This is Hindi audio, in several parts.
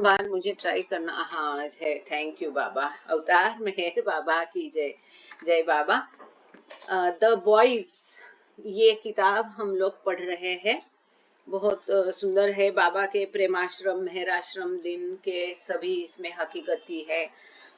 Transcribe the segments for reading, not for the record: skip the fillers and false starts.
बार मुझे ट्राई करना। हाँ जय, थैंक यू बाबा। अवतार मेहर बाबा की जय। जय बाबा। द बॉयज, ये किताब हम लोग पढ़ रहे हैं। बहुत सुंदर है। बाबा के प्रेमाश्रम मेहराश्रम दिन के सभी इसमें हकीकती है।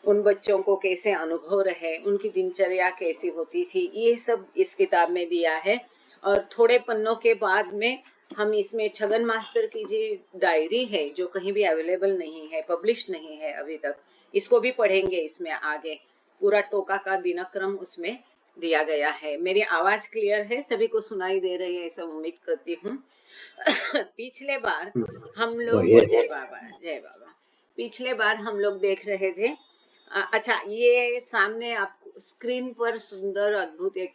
उन बच्चों को कैसे अनुभव रहे, उनकी दिनचर्या कैसी होती थी, ये सब इस किताब में दिया है। और थोड़े पन्नों के बाद में हम इसमें छगन मास्टर की जी डायरी है, जो कहीं भी अवेलेबल नहीं है, पब्लिश नहीं है अभी तक, इसको भी पढ़ेंगे इसमें आगे। पूरा टोका का दिनक्रम उसमें दिया गया है। मेरी आवाज क्लियर है, सभी को सुनाई दे रही है, ऐसा उम्मीद करती हूँ। पिछले बार हम लोग, जय बाबा जय बाबा, पिछले बार हम लोग देख रहे थे। अच्छा, ये सामने आप स्क्रीन पर सुंदर अद्भुत एक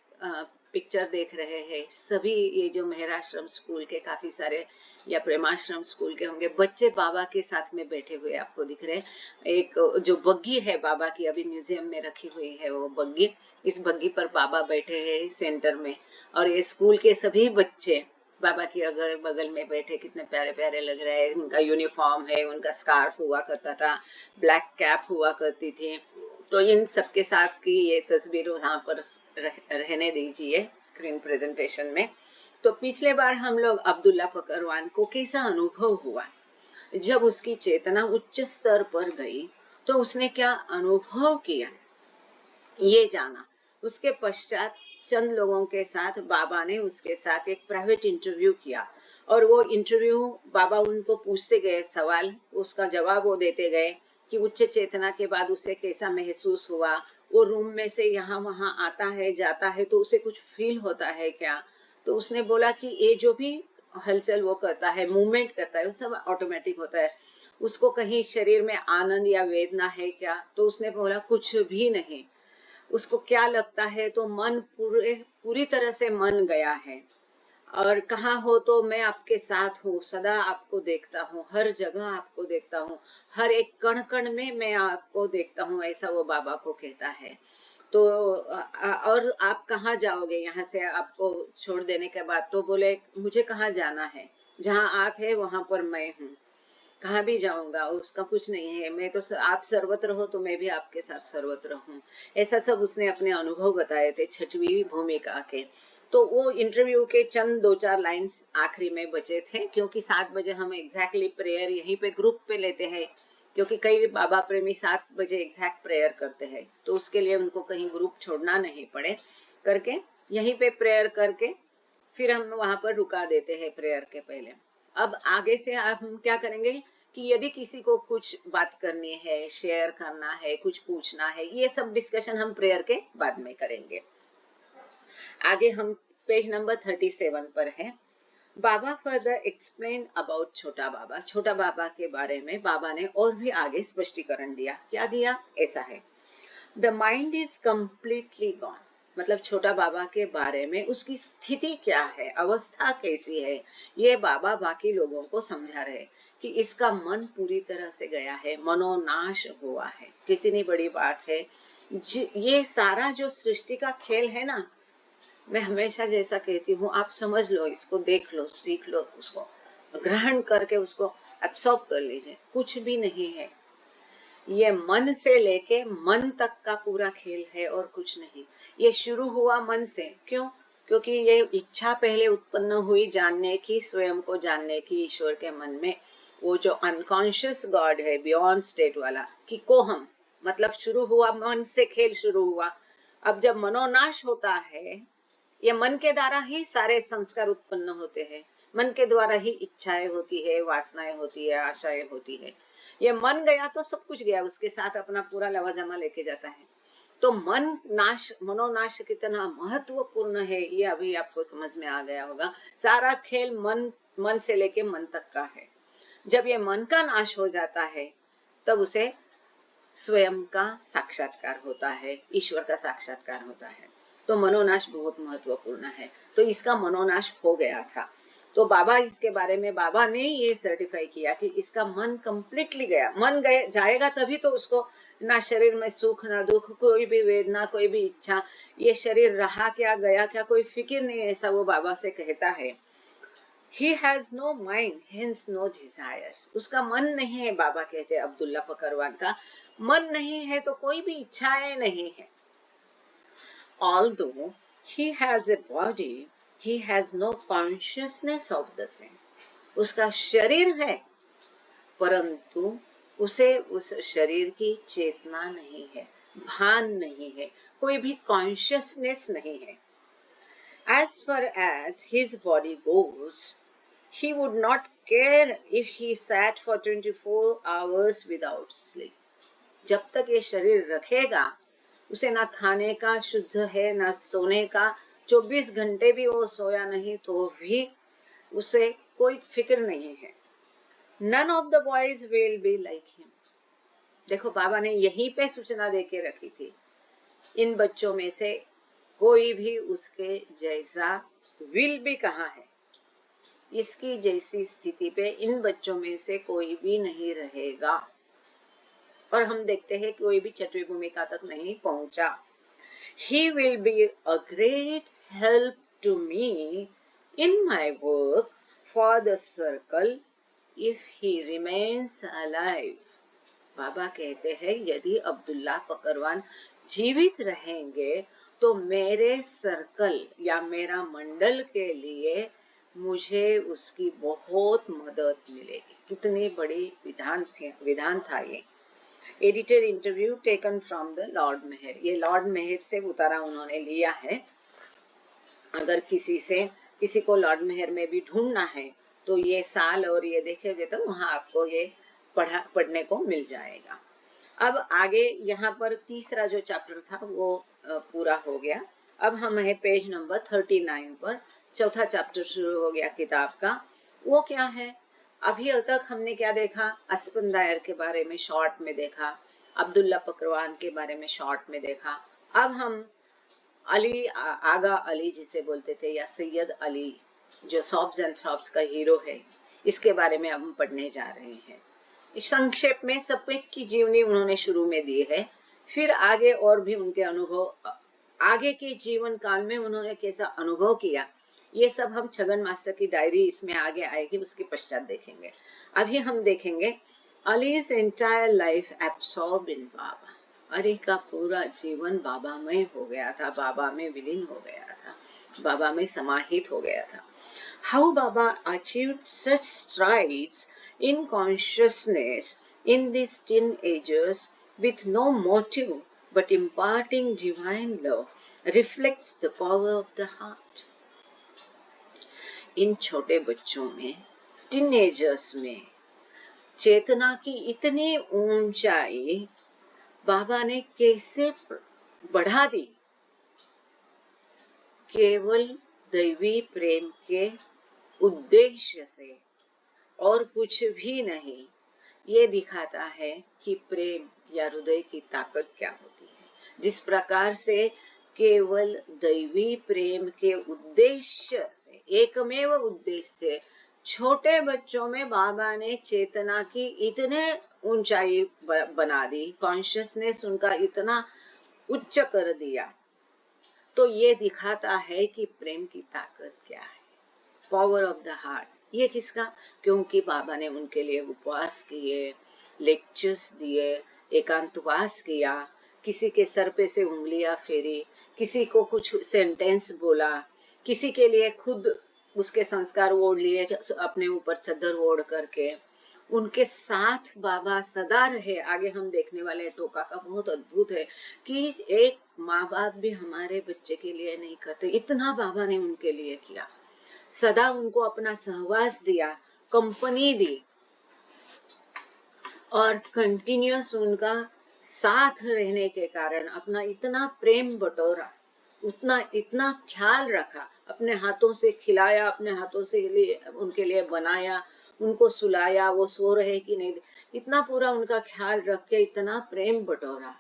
पिक्चर देख रहे हैं। सभी ये जो मेहराश्रम स्कूल के काफी सारे या प्रेमाश्रम स्कूल के होंगे बच्चे बाबा के साथ में बैठे हुए आपको दिख रहे हैं। एक जो बग्गी है बाबा की, अभी म्यूजियम में रखी हुई है वो बग्गी, इस बग्गी पर बाबा बैठे हैं सेंटर में। और ये स्कूल के सभी बच्चे बाबा की अगल बगल में बैठे, कितने प्यारे प्यारे लग रहे हैं। उनका यूनिफॉर्म है, उनका स्कार्फ हुआ करता था, ब्लैक कैप हुआ करती थी। तो इन सबके साथ की ये तस्वीर यहाँ पर रहने दीजिए स्क्रीन प्रेजेंटेशन में। तो पिछले बार हम लोग अब्दुल्ला फकरवान को कैसा अनुभव हुआ, जब उसकी चेतना उच्च स्तर पर गई तो उसने क्या अनुभव किया, ये जाना। उसके पश्चात चंद लोगों के साथ बाबा ने उसके साथ एक प्राइवेट इंटरव्यू किया। और वो इंटरव्यू बाबा उनको पूछते गए सवाल, उसका जवाब वो देते गए कि उच्च चेतना के बाद उसे कैसा महसूस हुआ, वो रूम में से यहाँ वहाँ आता है जाता है तो उसे कुछ फील होता है क्या। तो उसने बोला कि ये जो भी हलचल वो करता है, मूवमेंट करता है, वो सब ऑटोमेटिक होता है। उसको कहीं शरीर में आनंद या वेदना है क्या, तो उसने बोला कुछ भी नहीं। उसको क्या लगता है, तो मन पूरी तरह से मन गया है। और कहाँ हो तो मैं आपके साथ हूँ, सदा आपको देखता हूँ, हर जगह आपको देखता हूँ, हर एक कण कण में मैं आपको देखता हूँ, ऐसा वो बाबा को कहता है। तो और आप कहाँ जाओगे यहाँ से, आपको छोड़ देने के बाद। तो बोले मुझे कहाँ जाना है, जहाँ आप है वहां पर मैं हूँ, कहाँ भी जाऊंगा उसका कुछ नहीं है। मैं तो आप सर्वत्र हो तो मैं भी आपके साथ सर्वत्र हूँ। ऐसा सब उसने अपने अनुभव बताए थे छठवीं भूमिका के। तो वो इंटरव्यू के चंद दो चार लाइंस आखिरी में बचे थे, क्योंकि 7 बजे हम एग्जैक्टली प्रेयर यहीं पे ग्रुप पे लेते हैं, क्योंकि कई बाबा प्रेमी 7 बजे एग्जैक्ट प्रेयर करते हैं, तो उसके लिए उनको कहीं ग्रुप छोड़ना नहीं पड़े करके यहीं पे प्रेयर करके फिर हम वहां पर रुका देते हैं प्रेयर के पहले। अब आगे से हम क्या करेंगे कि यदि किसी को कुछ बात करनी है, शेयर करना है, कुछ पूछना है, ये सब डिस्कशन हम प्रेयर के बाद में करेंगे। आगे हम पेज नंबर 37 पर है। बाबा फर्दर एक्सप्लेन अबाउट छोटा बाबा। छोटा बाबा के बारे में बाबा ने और भी आगे स्पष्टीकरण दिया। क्या दिया, ऐसा है, the mind is completely gone. मतलब छोटा बाबा के बारे में उसकी स्थिति क्या है, अवस्था कैसी है, ये बाबा बाकी लोगों को समझा रहे कि इसका मन पूरी तरह से गया है, मनोनाश हुआ है। कितनी बड़ी बात है। ये सारा जो सृष्टि का खेल है ना, मैं हमेशा जैसा कहती हूँ, आप समझ लो इसको, देख लो, सीख लो, उसको ग्रहण करके उसको एब्सॉर्ब कर लीजिए। कुछ भी नहीं है, ये मन से लेके मन तक का पूरा खेल है और कुछ नहीं। ये शुरू हुआ मन से, क्यों? क्योंकि ये इच्छा पहले उत्पन्न हुई जानने की, स्वयं को जानने की ईश्वर के मन में। वो जो अनकॉन्शियस गॉड है, बियॉन्ड स्टेट वाला, कि को हम, मतलब शुरू हुआ मन से, खेल शुरू हुआ। अब जब मनोनाश होता है, ये मन के द्वारा ही सारे संस्कार उत्पन्न होते हैं, मन के द्वारा ही इच्छाएं होती है, वासनाएं होती है, आशाएं होती है। ये मन गया तो सब कुछ गया, उसके साथ अपना पूरा लवाजमा लेके जाता है। तो मन नाश, मनोनाश कितना महत्वपूर्ण है, ये अभी आपको समझ में आ गया होगा। सारा खेल मन से लेके मन तक का है। जब ये मन का नाश हो जाता है, तब उसे स्वयं का साक्षात्कार होता है, ईश्वर का साक्षात्कार होता है। तो मनोनाश बहुत महत्वपूर्ण है। तो इसका मनोनाश हो गया था। तो बाबा इसके बारे में, बाबा ने ये सर्टिफाई किया कि इसका मन कंप्लीटली गया। मन गए जाएगा तभी तो उसको ना शरीर में सुख ना दुख, कोई भी वेदना, कोई भी इच्छा, ये शरीर रहा क्या गया क्या कोई फिक्र नहीं, ऐसा वो बाबा से कहता है। He has no mind, hence no desires. उसका मन नहीं है, बाबा कहते हैं अब्दुल्ला पकरवान का मन नहीं है तो कोई भी इच्छाएं नहीं है. Although he has a body, he has no consciousness of the same. उसका शरीर है परंतु उसे उस शरीर की चेतना नहीं है, भान नहीं है, कोई भी कॉन्शियसनेस नहीं है. As far as his body goes, he would not care if he sat for 24 hours without sleep. जब तक ये शरीर रखेगा उसे ना खाने का शुद्ध है ना सोने का, 24 घंटे भी वो सोया नहीं तो भी उसे कोई फिक्र नहीं है. None of the boys will be like him. देखो बाबा ने यहीं पे सूचना देके रखी थी, इन बच्चों में से कोई भी उसके जैसा विल भी कहाँ है, इसकी जैसी स्थिति पे इन बच्चों में से कोई भी नहीं रहेगा. और हम देखते हैं कोई भी छठवीं भूमिका तक नहीं पहुंचा. He will be a great help to me in my work for the circle if he remains alive. बाबा कहते हैं यदि अब्दुल्ला पकरवान जीवित रहेंगे तो मेरे सर्कल या मेरा मंडल के लिए मुझे उसकी बहुत मदद मिलेगी. कितनी बड़ी विधान था ये. Editor interview taken from the Lord Meher. ये लॉर्ड मेहर से उतारा उन्होंने लिया है. अगर किसी को लॉर्ड मेहर में भी ढूंढना है तो ये साल और ये देखेंगे तो वहां आपको ये पढ़ने को मिल जाएगा. अब आगे यहाँ पर तीसरा जो चैप्टर था वो पूरा हो गया. अब हम है पेज नंबर 39 पर. चौथा चैप्टर शुरू हो गया किताब का. वो क्या है, अभी तक हमने क्या देखा, अस्पंदायर के बारे में शॉर्ट में देखा, अब्दुल्ला पकरवान के बारे में शॉर्ट में देखा. अब हम अली आगा अली जिसे बोलते थे या सैयद अली जो सॉब्स एंड थ्रॉब्स का हीरो है, इसके बारे में अब हम पढ़ने जा रहे हैं. संक्षेप में सपेत की जीवनी उन्होंने शुरू में दी है. फिर आगे और भी उनके अनुभव, आगे के जीवन काल में उन्होंने कैसा अनुभव किया, ये सब हम छगन मास्टर की डायरी इसमें आगे आएगी, उसके पश्चात देखेंगे. अभी हम देखेंगे Ali's entire life absorb in Baba. Ali का पूरा जीवन बाबा में हो गया था, बाबा में विलीन हो गया था, बाबा में समाहित हो गया था. How Baba achieved such strides in consciousness in these teenagers with no motive but imparting divine love reflects the power of the heart. इन छोटे बच्चों में, टीनेजर्स में चेतना की इतनी ऊंचाई बाबा ने कैसे बढ़ा दी, केवल दैवी प्रेम के उद्देश्य से और कुछ भी नहीं. ये दिखाता है कि प्रेम या हृदय की ताकत क्या होती है. जिस प्रकार से केवल दैवी प्रेम के उद्देश्य से, एकमेव उद्देश्य से छोटे बच्चों में बाबा ने चेतना की इतने ऊंचाई बना दी, कॉन्शियसनेस उनका इतना उच्च कर दिया. तो ये दिखाता है कि प्रेम की ताकत क्या है, पावर ऑफ द हार्ट. ये किसका, क्योंकि बाबा ने उनके लिए उपवास किए, लेक्चर्स दिए, एकांतवास किया, किसी के सर पे से उंगलियां फेरी, किसी को कुछ सेंटेंस बोला, किसी के लिए खुद उसके संस्कार ओढ़ लिए, अपने ऊपर चादर ओढ़ करके. उनके साथ बाबा सदा रहे. आगे हम देखने वाले टोका का बहुत अद्भुत है कि एक माँ बाप भी हमारे बच्चे के लिए नहीं करते, इतना बाबा ने उनके लिए किया. सदा उनको अपना सहवास दिया, कंपनी दी और कंटिन्यूअस उनका साथ रहने के कारण अपना इतना प्रेम बटोरा, इतना ख्याल रखा, अपने हाथों से खिलाया, अपने हाथों से उनके लिए बनाया, उनको सुलाया, वो सो रहे कि नहीं, इतना पूरा उनका ख्याल रख के इतना प्रेम बटोरा.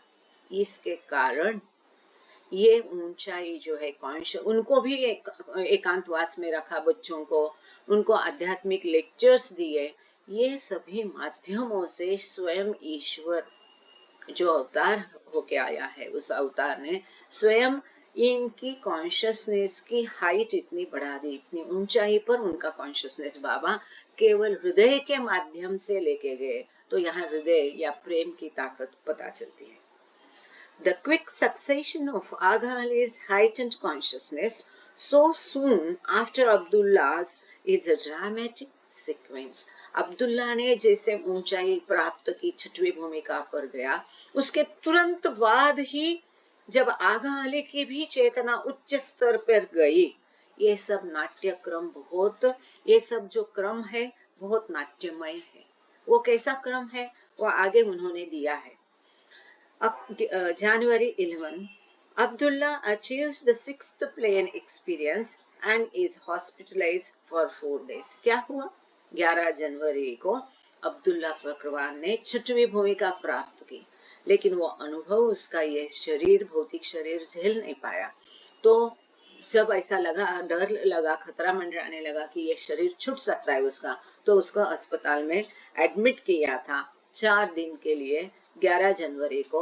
इसके कारण ये ऊंचाई जो है कॉन्शियस, उनको भी एकांतवास में रखा बच्चों को, उनको आध्यात्मिक लेक्चर्स दिए. ये सभी माध्यमों से स्वयं ईश्वर जो अवतार होके आया है, उस अवतार ने स्वयं इनकी कॉन्शियसनेस की हाइट इतनी बढ़ा दी, इतनी ऊंचाई पर उनका कॉन्शियसनेस बाबा केवल हृदय के माध्यम से लेके गए। तो यहाँ हृदय या प्रेम की ताकत पता चलती है। The quick succession of Aga Ali's heightened consciousness so soon after Abdullah's is a dramatic sequence. Abdullah ने जैसे ऊंचाई प्राप्त की, छठवीं भूमिका पर गया, उसके तुरंत बाद ही जब आगा अली की भी चेतना उच्च स्तर पर गई, ये सब नाट्यक्रम बहुत, ये सब जो क्रम है बहुत नाट्यमय है। वो कैसा क्रम है वो आगे उन्होंने दिया है। January 11, Abdullah achieves the 6th plane experience and is hospitalized for 4 days. क्या हुआ? 11 जनवरी को अब्दुल्ला पकवान ने 6वीं भूमिका प्राप्त की, लेकिन वो अनुभव, उसका ये शरीर, भौतिक शरीर झेल नहीं पाया। तो जब ऐसा लगा, डर लगा, खतरा मंडराने लगा कि ये शरीर छूट सकता है उसका, तो उसको अस्पताल में एडमिट किया था 4 दिन के लिए। 11 जनवरी को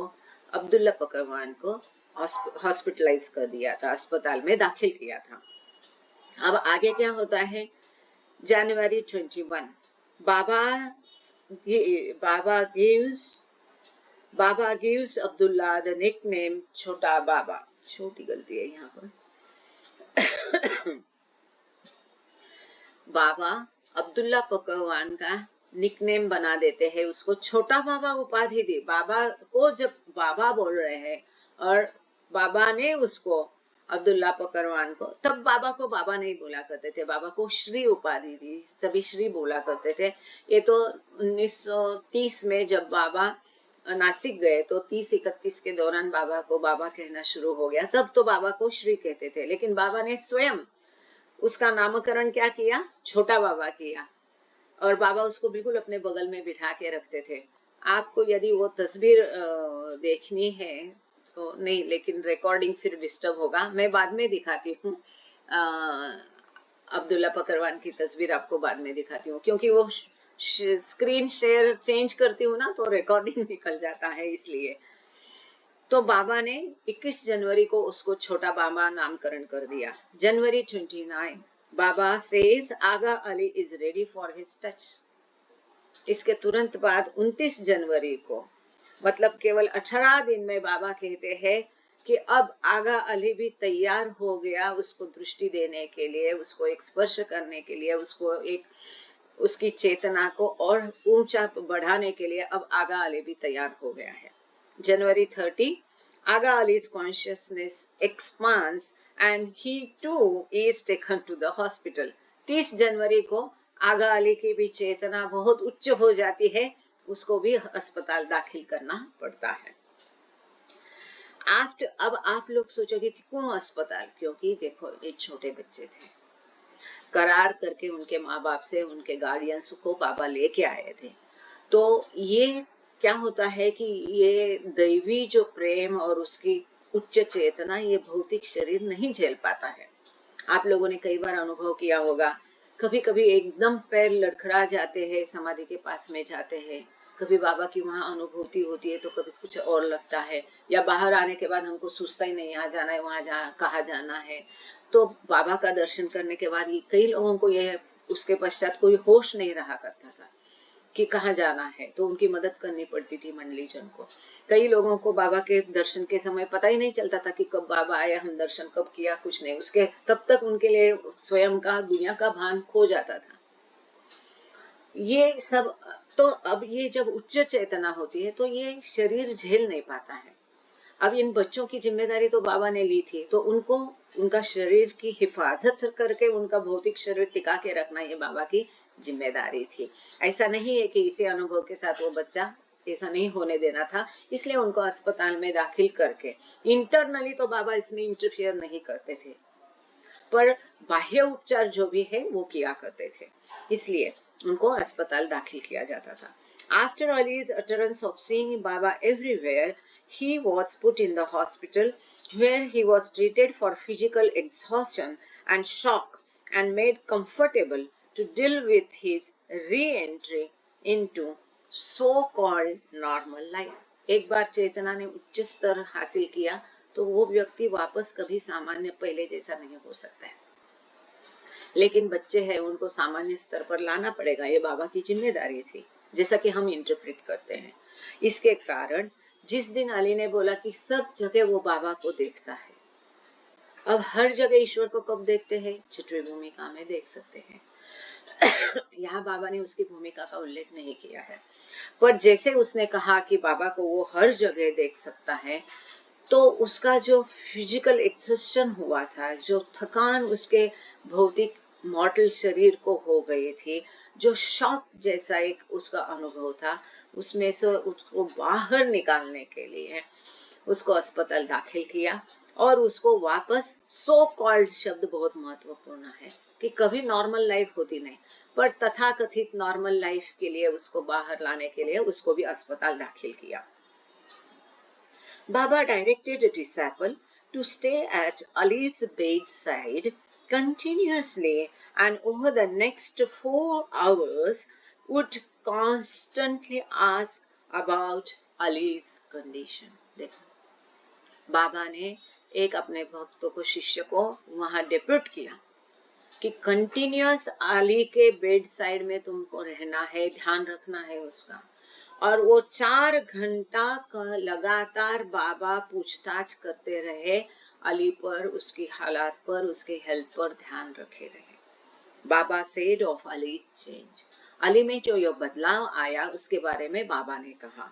अब्दुल्ला पकवान को हॉस्पिटलाइज कर दिया था, अस्पताल में दाखिल किया था। अब आगे क्या होता है? January 21, Baba gives Abdullah the nickname छोटा बाबा। छोटी गलती है यहाँ पर। बाबा अब्दुल्ला पकवान का निकनेम बना देते हैं, उसको छोटा बाबा उपाधि दी। बाबा को जब बाबा बोल रहे हैं और बाबा ने उसको अब्दुल्ला पकवान को, तब बाबा को बाबा नहीं बोला करते थे, बाबा को श्री उपाधि दी, तभी श्री बोला करते थे। ये तो 1930 में जब बाबा नासिक गए तो 30-31 के दौरान बाबा को बाबा कहना शुरू हो गया, तब तो बाबा को श्री कहते थे। लेकिन बाबा ने स्वयं उसका नामकरण क्या किया? छोटा बाबा किया, और बाबा उसको बिल्कुल अपने बगल में बिठा के रखते थे। आपको यदि वो तस्वीर देखनी है तो नहीं, लेकिन रिकॉर्डिंग फिर डिस्टर्ब होगा, मैं बाद में दिखाती हूँ। अब्दुल्ला पकवान की तस्वीर आपको बाद में दिखाती हूँ, क्योंकि वो स्क्रीन शेयर चेंज करती हूँ ना तो रिकॉर्डिंग निकल जाता है, इसलिए। तो बाबा ने 21 जनवरी को उसको छोटा बाबा नामकरण कर दिया। January 29, Baba says Agha Ali is ready for his touch. इसके तुरंत बाद 29 जनवरी को, मतलब केवल 18 दिन में बाबा कहते हैं कि अब आगा अली भी तैयार हो गया उसको दृष्टि देने के लिए, उसको एक स्पर्श करने के लिए, उसको एक उसकी चेतना को और ऊंचा बढ़ाने के लिए अब आगा अली भी तैयार हो गया है। January 30, Aga Ali's consciousness expands and he too is taken to the hospital. 30 जनवरी को आगा अली की भी चेतना बहुत उच्च हो जाती है, उसको भी अस्पताल दाखिल करना पड़ता है। अब आप लोग सोचोगे कि क्यों अस्पताल? क्योंकि देखो, ये छोटे बच्चे थे, करार करके उनके माँ बाप से, उनके गार्डियंस को बाबा लेके आए थे। तो ये क्या होता है कि ये दैवी जो प्रेम और उसकी उच्च चेतना, ये भौतिक शरीर नहीं झेल पाता है। आप लोगों ने कई बार अनुभव किया होगा, कभी कभी एकदम पैर लड़खड़ा जाते हैं, समाधि के पास में जाते हैं, कभी बाबा की वहां अनुभूति होती है तो कभी कुछ और लगता है, या बाहर आने के बाद हमको सोचता ही नहीं यहाँ जाना है, वहां कहाँ जाना है। तो बाबा का दर्शन करने के बाद कई लोगों को यह, उसके पश्चात कोई होश नहीं रहा करता था कि कहाँ जाना है, तो उनकी मदद करनी पड़ती थी मंडली जन को। कई लोगों को बाबा के दर्शन के समय पता ही नहीं चलता था कि कब बाबा आया, हम दर्शन कब किया, कुछ नहीं, उसके तब तक उनके लिए स्वयं का, दुनिया का भान खो जाता था। ये सब तो अब ये जब उच्च चेतना होती है तो ये शरीर झेल नहीं पाता है। अब इन बच्चों की जिम्मेदारी तो बाबा ने ली थी, तो उनको उनका शरीर की हिफाजत करके उनका भौतिक शरीर टिका के रखना ये बाबा की जिम्मेदारी थी। ऐसा नहीं है कि इसी अनुभव के साथ वो बच्चा, ऐसा नहीं होने देना था, इसलिए उनको अस्पताल में दाखिल करके, इंटरनली तो बाबा इसमें इंटरफियर नहीं करते थे, पर बाह्य उपचार जो भी है वो किया करते थे, इसलिए उनको अस्पताल दाखिल किया जाता था। After Ali's utterance of seeing Baba everywhere, he was put in the hospital where he was treated for physical exhaustion and shock and made comfortable to deal with his re-entry into so-called normal life. एक बार चेतना ने उच्च स्तर हासिल किया तो वो व्यक्ति वापस कभी सामान्य पहले जैसा नहीं हो सकता है। लेकिन बच्चे हैं, उनको सामान्य स्तर पर लाना पड़ेगा, ये बाबा की जिम्मेदारी थी, जैसा कि हम इंटरप्रेट करते हैं। इसके कारण जिस दिन अली ने बोला कि सब जगह वो बाबा को देखता है, अब हर जगह ईश्वर को कब देखते हैं? छठवीं भूमिका में देख सकते हैं। यहाँ बाबा ने उसकी भूमिका का उल्लेख नहीं किया है, पर जैसे उसने कहा कि बाबा को वो हर जगह देख सकता है, तो उसका जो फिजिकल एक्सॉस्शन हुआ था, जो थकान उसके भौतिक मॉर्टल शरीर को हो गई थी, जो शॉक जैसा एक उसका अनुभव था, उसमें से उसको बाहर निकालने के लिए उसको अस्पताल दाखिल किया और उसको वापस, सो कॉल्ड शब्द बहुत महत्वपूर्ण है कि कभी नॉर्मल लाइफ होती नहीं, पर तथाकथित नॉर्मल लाइफ के लिए उसको बाहर लाने के लिए उसको भी अस्पताल दाखिल किया। Baba directed a disciple to stay at Ali's bedside continuously, and over the next 4 hours would constantly ask about Ali's condition. देखो, बाबा ने एक अपने भक्तों को, शिष्य को वहां डेप्यूट किया कि कंटिन्यूअस अली के बेड साइड में तुमको रहना है, ध्यान रखना है उसका। और वो 4 घंटा का लगातार बाबा पूछताछ करते रहे अली पर, उसकी हालात पर, उसके हेल्थ पर ध्यान रखे रहे। Baba said of Ali change, Ali में जो ये बदलाव आया उसके बारे में बाबा ने कहा,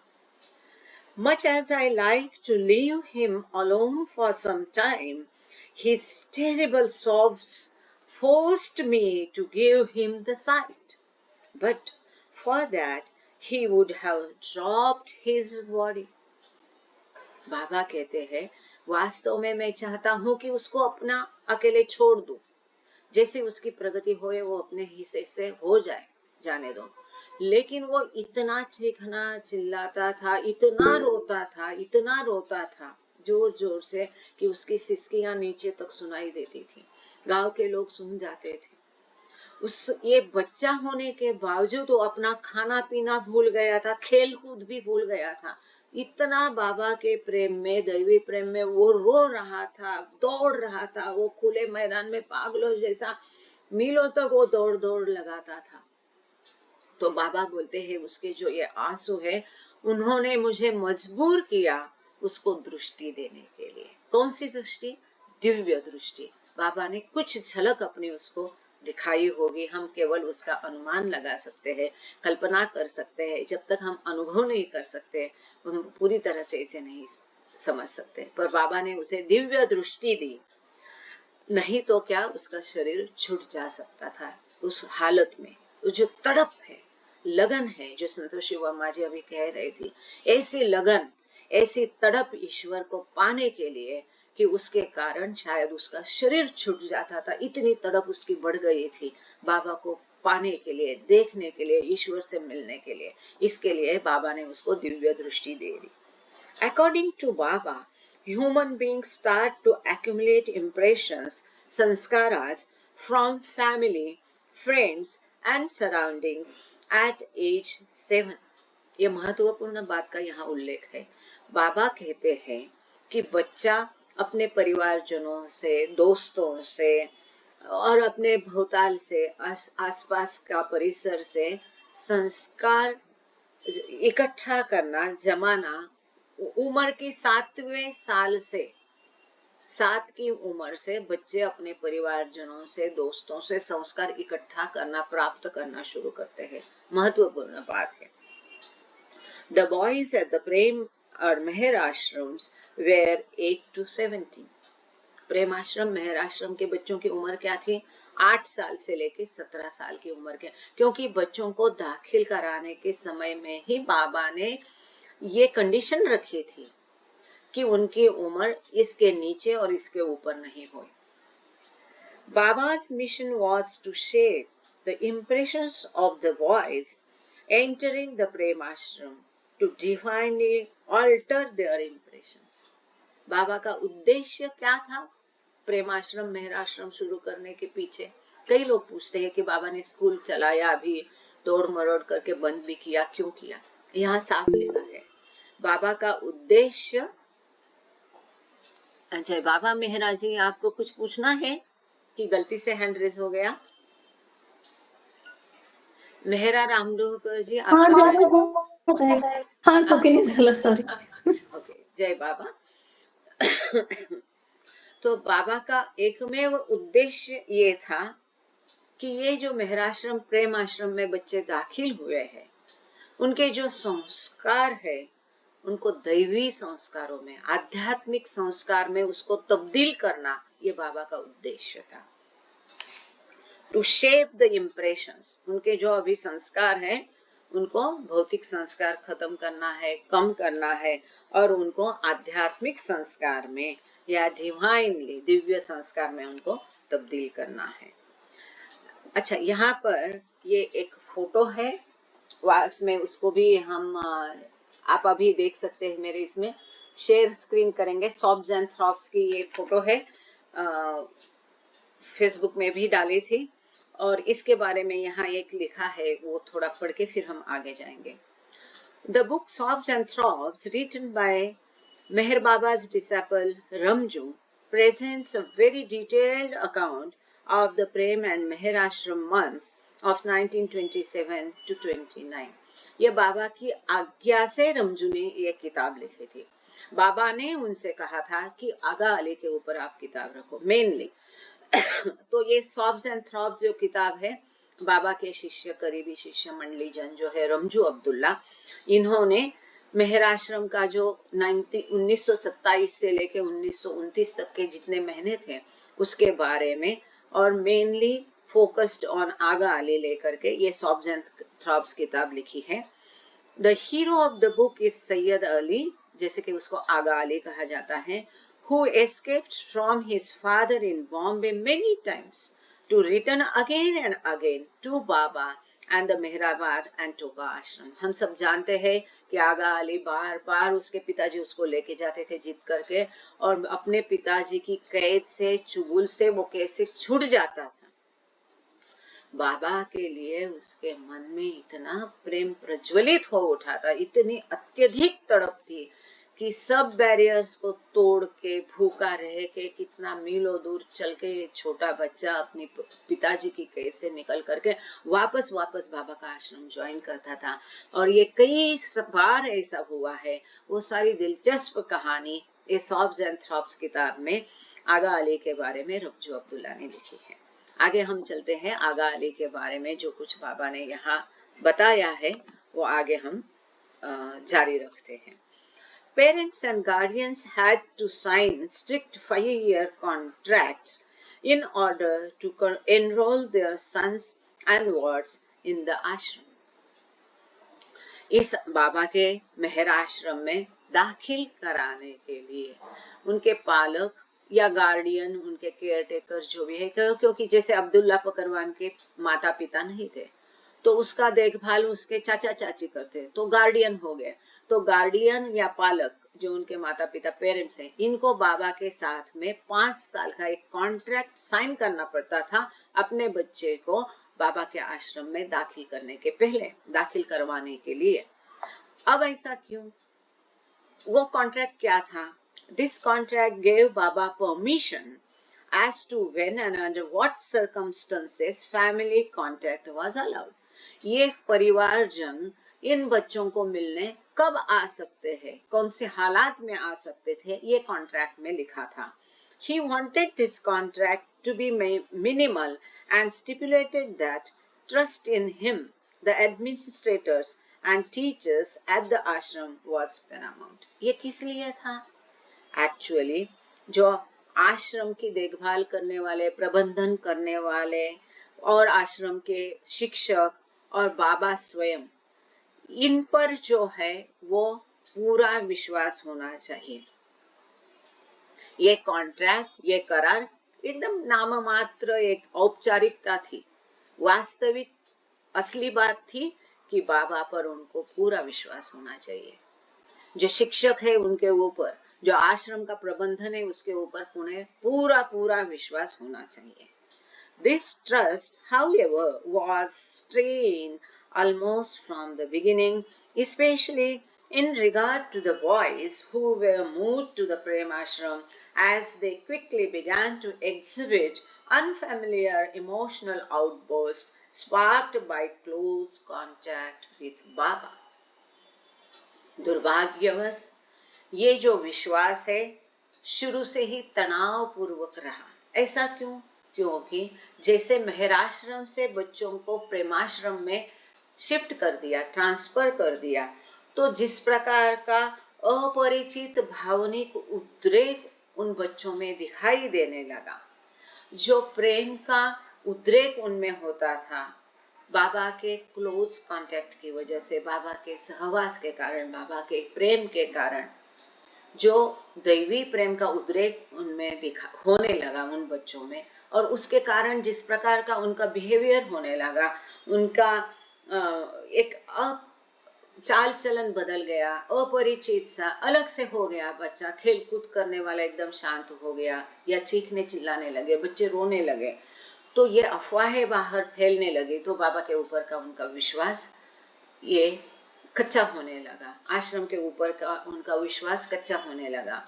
Much as I like to leave him alone for some time, his terrible sobs forced me to give him the sight. But for that, he would have dropped his body. बाबा कहते हैं, वास्तव में मैं चाहता हूं कि उसको अपना अकेले छोड़ दूं, जैसे उसकी प्रगति होए वो अपने हिस्से से हो जाए, जाने दो। लेकिन वो इतना चीखना चिल्लाता था, इतना रोता था जोर जोर से कि उसकी सिसकियां नीचे तक सुनाई देती थी। गांव के लोग सुन जाते थे। ये बच्चा होने के बावजूद वो अपना खाना पीना भूल गया था, खेल कूद भी भूल गया था। इतना बाबा के प्रेम में, दैवी प्रेम में वो रो रहा था, दौड़ रहा था, वो खुले मैदान में पागलों जैसा मीलों तक वो दौड़ दौड़ लगाता था। तो बाबा बोलते हैं, उसके जो ये आंसू है, उन्होंने मुझे मजबूर किया उसको दृष्टि देने के लिए। कौन सी दृष्टि? दिव्य दृष्टि। बाबा ने कुछ झलक अपनी उसको दिखाई होगी, हम केवल उसका अनुमान लगा सकते हैं, कल्पना कर सकते हैं। जब तक हम अनुभव नहीं कर सकते, हम पूरी तरह से इसे नहीं समझ सकते। पर बाबा ने उसे दिव्य दृष्टि दी, नहीं तो क्या उसका शरीर छूट जा सकता था। उस हालत में जो तड़प है, लगन है, जो संतोषी वर्मा जी अभी कह रही थी, ऐसी लगन, ऐसी तड़प ईश्वर को पाने के लिए कि उसके कारण शायद उसका शरीर छूट जाता था। इतनी तड़प उसकी बढ़ गई थी बाबा को पाने के लिए, देखने के लिए, ईश्वर से मिलने के लिए। इसके लिए बाबा ने उसको दिव्य दृष्टि दे दी। According to Baba, human beings start to accumulate impressions, sanskaras, from family, friends and surroundings at age 7. ये महत्वपूर्ण बात का यहाँ उल्लेख है। बाबा कहते हैं कि बच्चा अपने परिवारजनों से, दोस्तों से और अपने भौताल से, आसपास का परिसर से संस्कार इकट्ठा करना, जमाना, उम्र की 7वें साल से, 7 की उम्र से बच्चे अपने परिवारजनों से, दोस्तों से संस्कार इकट्ठा करना, प्राप्त करना शुरू करते हैं। महत्वपूर्ण बात है। The boys at the प्रेम और मेहर आश्रम्स were 8 to 17. प्रेम आश्रम, मेहर आश्रम के बच्चों की उम्र क्या थी? 8 साल से लेके 17 साल की उम्र के, क्योंकि बच्चों को दाखिल कराने के समय में ही बाबा ने ये कंडीशन रखी थी कि उनकी उम्र इसके नीचे और इसके ऊपर नहीं हो। Baba's mission was to shape the impressions of the boys entering the Prem Ashram, to divinely alter their impressions. बाबा का उद्देश्य क्या था प्रेम आश्रम, मेहर आश्रम शुरू करने के पीछे? कई लोग पूछते हैं कि बाबा ने स्कूल चलाया भी, तोड़ मरोड़ करके बंद भी किया, क्यों किया? यहाँ साफ लिखा है, बाबा का उद्देश्य जय बाबा मेहरा जी, आपको कुछ पूछना है कि गलती से हैंड रेज हो गया? मेहरा रामडोकर जी आप हाँ चुकी नहीं चला, सॉरी। ओके, जय बाबा। तो बाबा का एकमेव उद्देश्य ये था कि ये जो मेहराश्रम प्रेम आश्रम में बच्चे दाखिल हुए हैं, उनके जो संस्कार है उनको दैवी संस्कारों में, आध्यात्मिक संस्कार में उसको तब्दील करना, ये बाबा का उद्देश्य था। टू शेप द इम्प्रेशंस, उनके जो अभी संस्कार है उनको भौतिक संस्कार खत्म करना है, कम करना है, और उनको आध्यात्मिक संस्कार में या डिवाइनली दिव्य संस्कार में उनको तब्दील करना है। अच्छा, यहाँ पर ये एक फोटो है, वास में उसको भी हम आप अभी देख सकते हैं, मेरे इसमें शेयर स्क्रीन करेंगे। सॉफ्ट्स एंड थ्रॉप्स की ये फोटो है, फेसबुक में भी डाली थी, और इसके बारे में यहाँ एक लिखा है, वो थोड़ा पढ़ के फिर हम आगे जाएंगे। The book sobs and throbs written by Meher Baba's disciple Ramju presents a very detailed account of the Prem and Meher Ashram months of 1927 to 29. ये बाबा की आज्ञा से रमजू ने ये किताब लिखी थी। बाबा ने उनसे कहा था कि आगा अली के ऊपर आप किताब रखो मेनली। तो ये सॉफ्ट्स एंड थ्रॉप्स जो किताब है, बाबा के शिष्य, करीबी शिष्य मंडली जन जो है रमजू अब्दुल्ला, इन्होंने मेहराश्रम का जो 1927 से लेके 1929 तक के जितने महीने थे उसके बारे में, और मेनली फोकस्ड ऑन आगा अली लेकर के ये सॉफ्ट्स एंड थ्रॉप्स किताब लिखी है। The hero of the book is Syed Ali, जैसे कि उसको आगा अली कहा जाता है, who escaped from his father in Bombay many times to return again and again to Baba and the Mehrabad and Toka ashram. हम सब जानते हैं कि आगा अली बार बार उसके पिताजी उसको लेके जाते थे जिद करके, और अपने पिताजी की कैद से, चुगुल से वो कैसे छूट जाता था। बाबा के लिए उसके मन में इतना प्रेम प्रज्वलित हो उठा था, इतनी अत्यधिक तड़प थी कि सब बैरियर्स को तोड़ के, भूखा रह के, कितना मीलों दूर चल के छोटा बच्चा अपनी पिताजी की कैद से निकल करके वापस बाबा का आश्रम ज्वाइन करता था। और ये कई बार ऐसा हुआ है। वो सारी दिलचस्प कहानी ये सॉफ्ट्स एंड थ्रॉप्स किताब में आगा अली के बारे में रमजू अब्दुल्ला ने लिखी है। आगे हम चलते हैं, आगा अली के बारे में जो कुछ बाबा ने यहाँ बताया है वो आगे हम जारी रखते हैं। Parents and guardians had to sign strict 5-year contracts in order to enroll their sons and wards in the ashram. इस बाबा के मेहर आश्रम में दाखिल कराने के लिए उनके पालक या गार्डियन, उनके केयर टेकर जो भी है, क्योंकि जैसे अब्दुल्ला पकरवान के माता पिता नहीं थे तो उसका देखभाल उसके चाचा चाची करते, तो गार्डियन हो गए। तो गार्डियन या पालक जो उनके माता पिता, पेरेंट्स हैं, इनको बाबा के साथ में 5 साल का एक कॉन्ट्रैक्ट साइन करना पड़ता था अपने बच्चे को बाबा के आश्रम में दाखिल करने के पहले, दाखिल करवाने के लिए। अब ऐसा क्यों? वो कॉन्ट्रैक्ट क्या था? This contract gave Baba permission as to when and under what circumstances family contact was allowed. ये परिवारजन इन बच्चों को मिलने कब आ सकते हैं, कौन से हालात में आ सकते थे, ये कॉन्ट्रैक्ट में लिखा था। He wanted this contract to be minimal and stipulated that trust in him, the administrators and teachers at the ashram was paramount. ये किस लिए था? Actually, जो आश्रम की देखभाल करने वाले, प्रबंधन करने वाले और आश्रम के शिक्षक और बाबा स्वयं, इन पर जो है वो पूरा विश्वास होना चाहिए। ये कॉन्ट्रैक्ट, ये करार एकदम नाम मात्र एक औपचारिकता थी। वास्तविक असली बात थी कि बाबा पर उनको पूरा विश्वास होना चाहिए। जो शिक्षक है उनके ऊपर, जो आश्रम का प्रबंधन है उसके ऊपर पूरा विश्वास होना चाहिए। This trust, however, was strained almost from the beginning, especially In regard to the boys who were moved to the Prem Ashram, as they quickly began to exhibit unfamiliar emotional outbursts sparked by close contact with Baba. दुर्भाग्यवश ये जो विश्वास है शुरू से ही तनाव पूर्वक रहा। ऐसा क्यों? क्योंकि जैसे मेहराश्रम से बच्चों को प्रेमाश्रम में शिफ्ट कर दिया, ट्रांसफर कर दिया, तो जिस प्रकार का अपरिचित भावनिक उद्रेक उन बच्चों में दिखाई देने लगा, जो प्रेम का उद्रेक उनमें होता था, बाबा के क्लोज कांटेक्ट की वजह से, बाबा के सहवास के कारण, बाबा के प्रेम के कारण जो दैवी प्रेम का उद्रेक उनमें होने लगा उन बच्चों में, और उसके कारण जिस प्रकार का उनका बिहेवियर होने लगा, उनका एक चाल चलन बदल गया, अपरिचित सा अलग से हो गया। बच्चा खेल कूद करने वाला एकदम शांत हो गया, या चीखने चिल्लाने लगे, बच्चे रोने लगे, तो ये अफवाहें बाहर फैलने लगी, तो बाबा के ऊपर का उनका विश्वास ये कच्चा होने लगा, आश्रम के ऊपर का उनका विश्वास कच्चा होने लगा।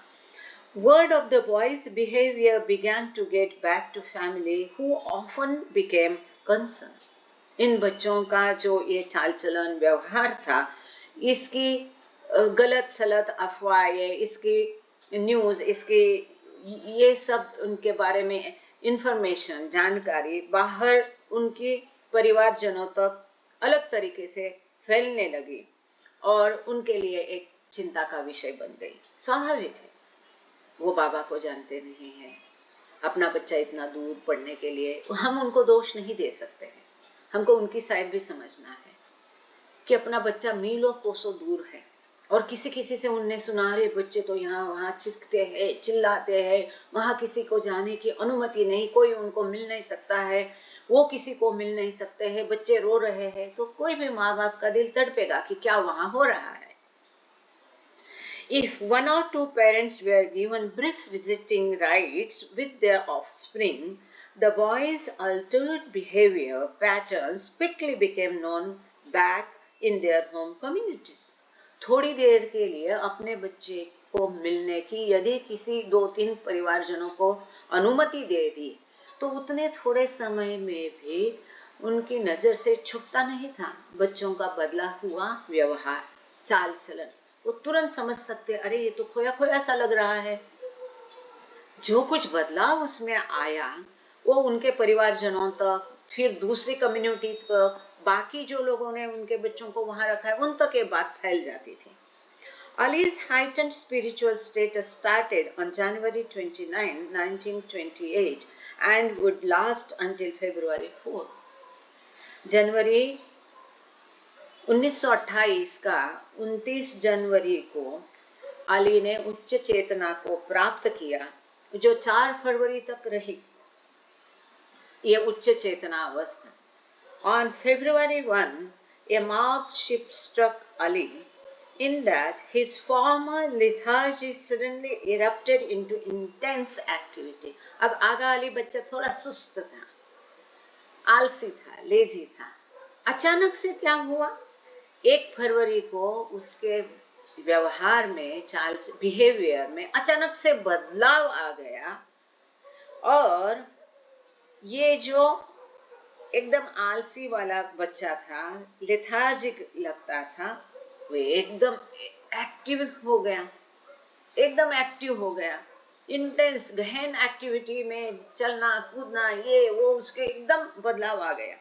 Word of the boys' behavior began to get back to family, who often became concerned. इन बच्चों का जो ये चाल चलन व्यवहार था, इसकी गलत सलत अफवाहें, इसकी न्यूज, इसकी ये सब उनके बारे में इंफॉर्मेशन, जानकारी बाहर उनकी परिवारजनों तक अलग तरीके से फैलने लगी और उनके लिए एक चिंता का विषय बन गई। स्वाभाविक है, वो बाबा को जानते नहीं है, अपना बच्चा इतना दूर पढ़ने के लिए, हम उनको दोष नहीं दे सकते हैं। हमको उनकी साइड भी समझना है कि अपना बच्चा मीलों कोसों दूर है, और किसी किसी से उनने सुना, रे बच्चे तो यहाँ वहाँ चिल्लाते हैं, चिल्लाते हैं, वहाँ किसी को जाने की अनुमति नहीं, कोई उनको मिल नहीं सकता है, वो किसी को मिल नहीं सकते हैं, बच्चे रो रहे हैं, तो कोई भी माँ बाप का दिल तड़पेगा कि क्या वहाँ हो रहा है। If one or two parents were given brief visiting rights with their offspring, the boys' altered behavior patterns quickly became known back in their home communities. थोड़ी देर के लिए अपने बच्चे को मिलने की यदि किसी 2-3 परिवारजनों को अनुमति दे दी, तो उतने थोड़े समय में भी उनकी नजर से छुपता नहीं था बच्चों का बदला हुआ व्यवहार, चाल चलन। वो तुरंत समझ सकते, अरे ये तो खोया खोया सा लग रहा है। जो कुछ बदलाव उसमें आया वो उनके परिवारजनों तक, फिर दूसरी कम्युनिटी तक, बाकी जो लोगों ने उनके बच्चों को वहां रखा है, उन तक ये बात फैल जाती थी। Ali's heightened spiritual status started on January 29, 1928 and would last until February 4. जनवरी 1928 का 29 जनवरी को अली ने उच्च चेतना को प्राप्त किया, जो 4 फरवरी तक रही ये उच्च चेतना अवस्था। On February 1, a marked shift struck Ali in that his former lethargy suddenly erupted into intense activity. अब आगा अली बच्चा थोड़ा सुस्त था, आलसी था, लेजी था। अचानक से क्या हुआ? 1 फरवरी को उसके व्यवहार में, चाल बिहेवियर में अचानक से बदलाव आ गया, और ये जो एकदम आलसी वाला बच्चा था, लेथार्जिक लगता था, वो एकदम एक्टिव हो गया, एकदम एक्टिव हो गया, इंटेंस गहन एक्टिविटी में चलना कूदना, ये वो, उसके एकदम बदलाव आ गया।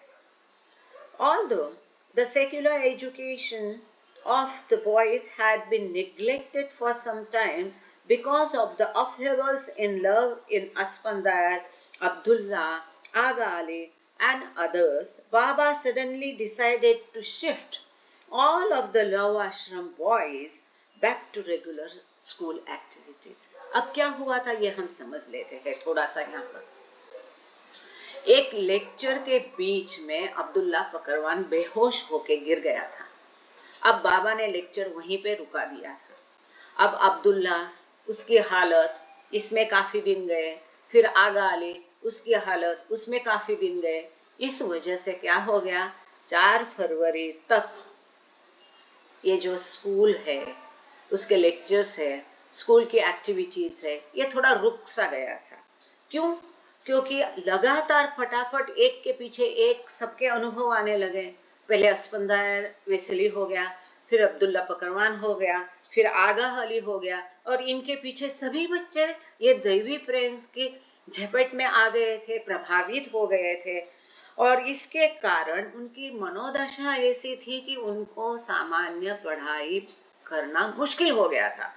Although the secular education of the boys had been neglected for some time because of the upheavals in love in Aspandar, Abdullah, Aga Ali and others, Baba suddenly decided to shift all of the love ashram boys back to regular school activities. अब क्या हुआ था ये हम समझ लेते हैं थोड़ा सा यहाँ पर। एक लेक्चर के बीच में अब्दुल्ला फकरवान बेहोश होके गिर गया था। अब बाबा ने लेक्चर वहीं पे रुका दिया था। अब अब्दुल्ला, उसकी हालत, इसमें काफी दिन गए, फिर आगा अली, उसकी हालत, उसमें काफी दिन गए। इस वजह से क्या हो गया, 4 फरवरी तक ये जो स्कूल है, उसके लेक्चर्स है, स्कूल की एक्टिविटीज है, ये थोड़ा रुक सा गया था। क्यों? क्योंकि लगातार फटाफट एक के पीछे एक सबके अनुभव आने लगे। पहले अस्पंदार वेसली हो गया, फिर अब्दुल्ला पकरवान हो गया, फिर आगा अली हो गया, और इनके पीछे सभी बच्चे ये दैवी प्रेम की झपट में आ गए थे, प्रभावित हो गए थे। और इसके कारण उनकी मनोदशा ऐसी थी कि उनको सामान्य पढ़ाई करना मुश्किल हो गया था।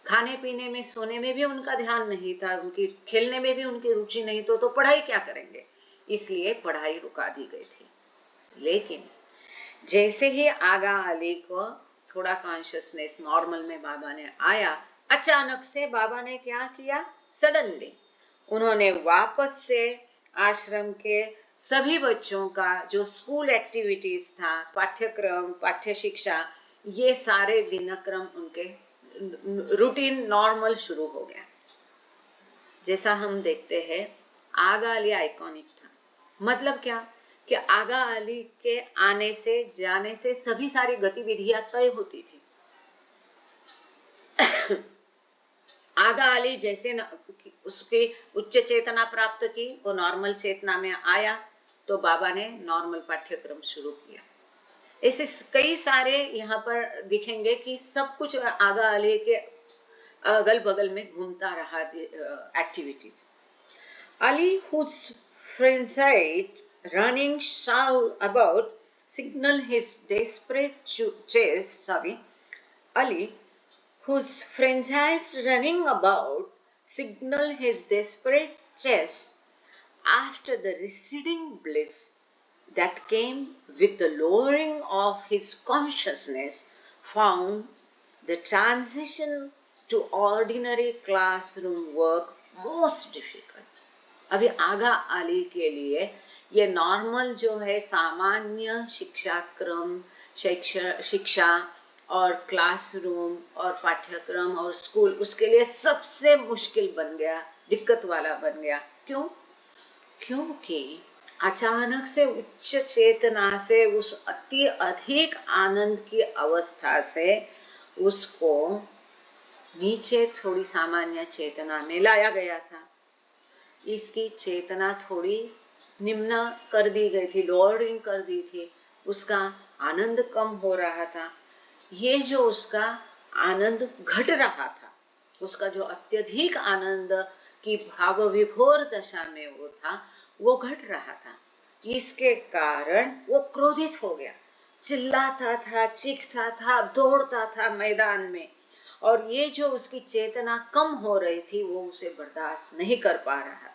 खाने पीने में, सोने में भी उनका ध्यान नहीं था, उनकी खेलने में भी उनकी रुचि नहीं, तो पढ़ाई क्या करेंगे, इसलिए पढ़ाई रुका दी गई थी। लेकिन जैसे ही आगा अली को थोड़ा कॉन्शियसनेस नॉर्मल में बाबा ने आया, अचानक से बाबा ने क्या किया, सडनली उन्होंने वापस से आश्रम के सभी बच्चों का जो स्कूल एक्टिविटीज था, पाठ्यक्रम, पाठ्य शिक्षा, ये सारे दिनक्रम उनके रूटीन नॉर्मल शुरू हो गया। जैसा हम देखते हैं, आगा अली आइकॉनिक था। मतलब क्या कि आगा अली के आने से जाने से सभी सारी गतिविधियां तय होती थी। आगा अली जैसे उसकी उच्च चेतना प्राप्त की, वो नॉर्मल चेतना में आया, तो बाबा ने नॉर्मल पाठ्यक्रम शुरू किया। ऐसे कई सारे यहाँ पर दिखेंगे कि सब कुछ आगा अली के अगल बगल में घूमता रहा activities. Ali, whose frenzied running shout about signal his desperate chase. Ali, whose frenzied running about signal his desperate chase after the receding bliss that came with the lowering of his consciousness, found the transition to ordinary classroom work most difficult. अभी आगा अली के लिए ये नॉर्मल जो है सामान्य शिक्षा क्रम, शिक्षा और क्लासरूम और पाठ्यक्रम और स्कूल, उसके लिए सबसे मुश्किल बन गया, दिक्कत वाला बन गया। क्यों? क्योंकि अचानक से उच्च चेतना से, उस अति अधिक आनंद की अवस्था से उसको नीचे थोड़ी सामान्य चेतना में लाया गया था। इसकी चेतना थोड़ी निम्न कर दी गई थी, लोअरिंग कर दी थी, उसका आनंद कम हो रहा था। ये जो उसका आनंद घट रहा था, उसका जो अत्यधिक आनंद की भाव विभोर दशा में वो था, वो घट रहा था। इसके कारण वो क्रोधित हो गया, चिल्लाता था, चीखता था, दौड़ता था मैदान में, और ये जो उसकी चेतना कम हो रही थी वो उसे बर्दाश्त नहीं कर पा रहा था।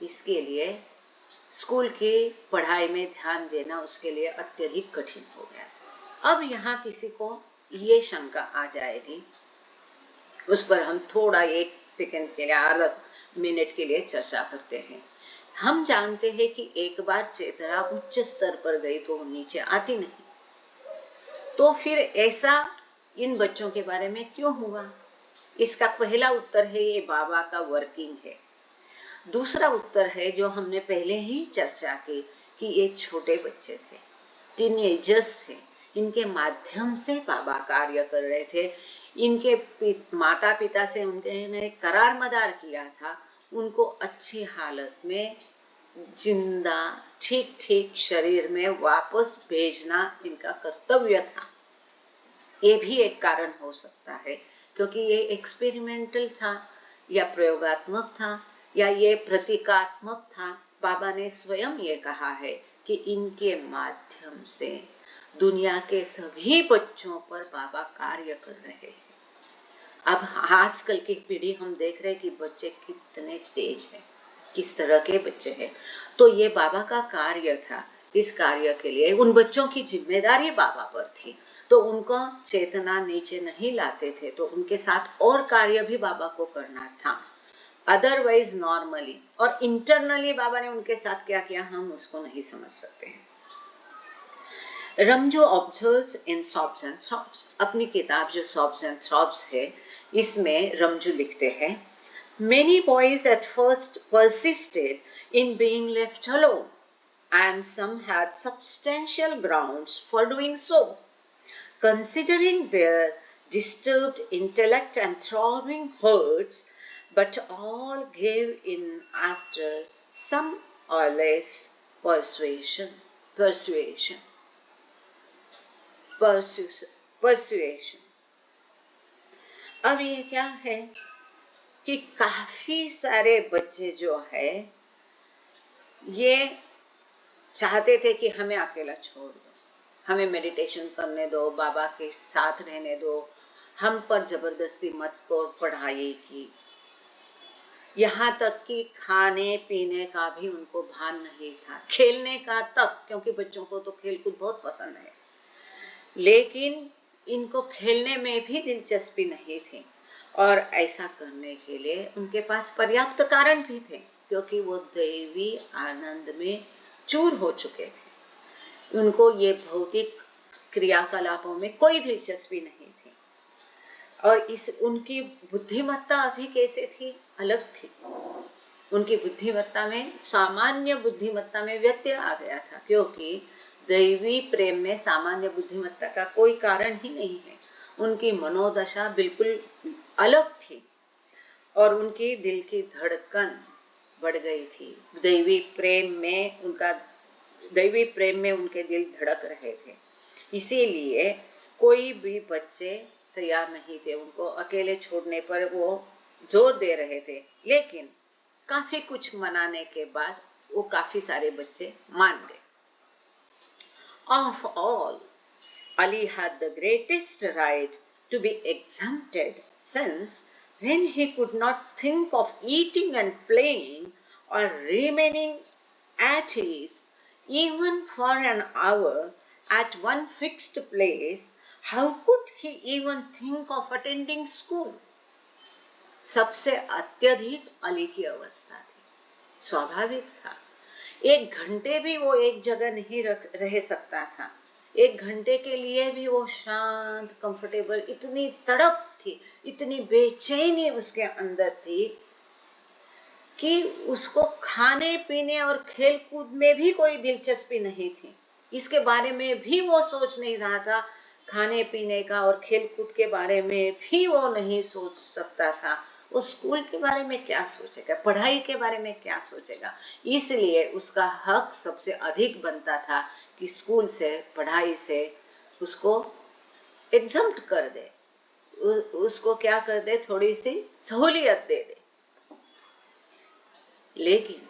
इसके लिए स्कूल की पढ़ाई में ध्यान देना उसके लिए अत्यधिक कठिन हो गया। अब यहाँ किसी को ये शंका आ जाएगी, उस पर हम थोड़ा एक सेकंड के लिए, आधा मिनट के लिए चर्चा करते हैं। हम जानते हैं कि एक बार चेतना उच्च स्तर पर गई तो नीचे आती नहीं, तो फिर ऐसा इन बच्चों के बारे में क्यों हुआ? इसका पहला उत्तर है ये बाबा का वर्किंग है। दूसरा उत्तर है जो हमने पहले ही चर्चा की कि ये छोटे बच्चे थे, टीनेजर्स थे, इनके माध्यम से बाबा कार्य कर रहे थे। इनके माता पिता से उन्होंने करार मदार किया था, उनको अच्छी हालत में, जिंदा, ठीक ठीक शरीर में वापस भेजना इनका कर्तव्य था। ये भी एक कारण हो सकता है, क्योंकि ये एक्सपेरिमेंटल था या प्रयोगात्मक था या ये प्रतीकात्मक था। बाबा ने स्वयं ये कहा है कि इनके माध्यम से दुनिया के सभी बच्चों पर बाबा कार्य कर रहे हैं। अब आजकल की पीढ़ी हम देख रहे हैं कि बच्चे कितने तेज हैं, किस तरह के बच्चे हैं। तो ये बाबा का कार्य था। इस कार्य के लिए उन बच्चों की जिम्मेदारी बाबा पर थी, तो उनको चेतना नीचे नहीं लाते थे, तो उनके साथ और कार्य भी बाबा को करना था। अदरवाइज नॉर्मली और इंटरनली बाबा ने उनके साथ क्या किया हम उसको नहीं समझ सकते हैं। Ramjoo observes in sobs and throbs, अपनी किताब जो सॉब्स एंड थ्रॉब्स है, इसमें रमजू लिखते हैं, Many boys at first persisted in being left alone, and some had substantial grounds for doing so. considering their disturbed intellect and throbbing hearts, but all gave in after some or less persuasion. अब ये क्या है कि काफी सारे बच्चे जो है ये चाहते थे कि हमें अकेला छोड़ दो, हमें मेडिटेशन करने दो, बाबा के साथ रहने दो, हम पर जबरदस्ती मत करो पढ़ाई की। यहाँ तक कि खाने पीने का भी उनको भान नहीं था, खेलने का तक, क्योंकि बच्चों को तो खेलकूद बहुत पसंद है, लेकिन इनको खेलने में भी दिलचस्पी नहीं थी। और ऐसा करने के लिए उनके पास पर्याप्त कारण भी थे, क्योंकि वो दैवी आनंद में चूर हो चुके थे। उनको ये भौतिक क्रियाकलापों में कोई दिलचस्पी नहीं थी। और इस उनकी बुद्धिमत्ता अभी कैसे थी? अलग थी। उनकी बुद्धिमत्ता में, सामान्य बुद्धिमत्ता में व्यत्यय आ गया था, क्योंकि दैवी प्रेम में सामान्य बुद्धिमत्ता का कोई कारण ही नहीं है। उनकी मनोदशा बिल्कुल अलग थी और उनकी दिल की धड़कन बढ़ गई थी। दैवी प्रेम में उनके दिल धड़क रहे थे। इसीलिए कोई भी बच्चे तैयार नहीं थे उनको अकेले छोड़ने पर, वो जोर दे रहे थे। लेकिन काफी कुछ मनाने के बाद वो काफी सारे बच्चे मान गए। Of all, Ali had the greatest right to be exempted, since when he could not think of eating and playing or remaining at ease even for an hour at one fixed place, how could he even think of attending school? सबसे अत्यधिक अली की अवस्था थी। स्वाभाविक था, 1 घंटे भी वो एक जगह नहीं रह सकता था। 1 घंटे के लिए भी वो शांत, कंफर्टेबल, इतनी तड़प थी, इतनी बेचैनी उसके अंदर थी कि उसको खाने पीने और खेल कूद में भी कोई दिलचस्पी नहीं थी। इसके बारे में भी वो सोच नहीं रहा था, खाने पीने का और खेल कूद के बारे में भी वो नहीं सोच सकता था। वो स्कूल के बारे में क्या सोचेगा, पढ़ाई के बारे में क्या सोचेगा। इसलिए उसका हक सबसे अधिक बनता था कि स्कूल से, पढ़ाई से उसको एग्जम्प्ट कर दे, उसको क्या कर दे, थोड़ी सी सहूलियत दे दे। लेकिन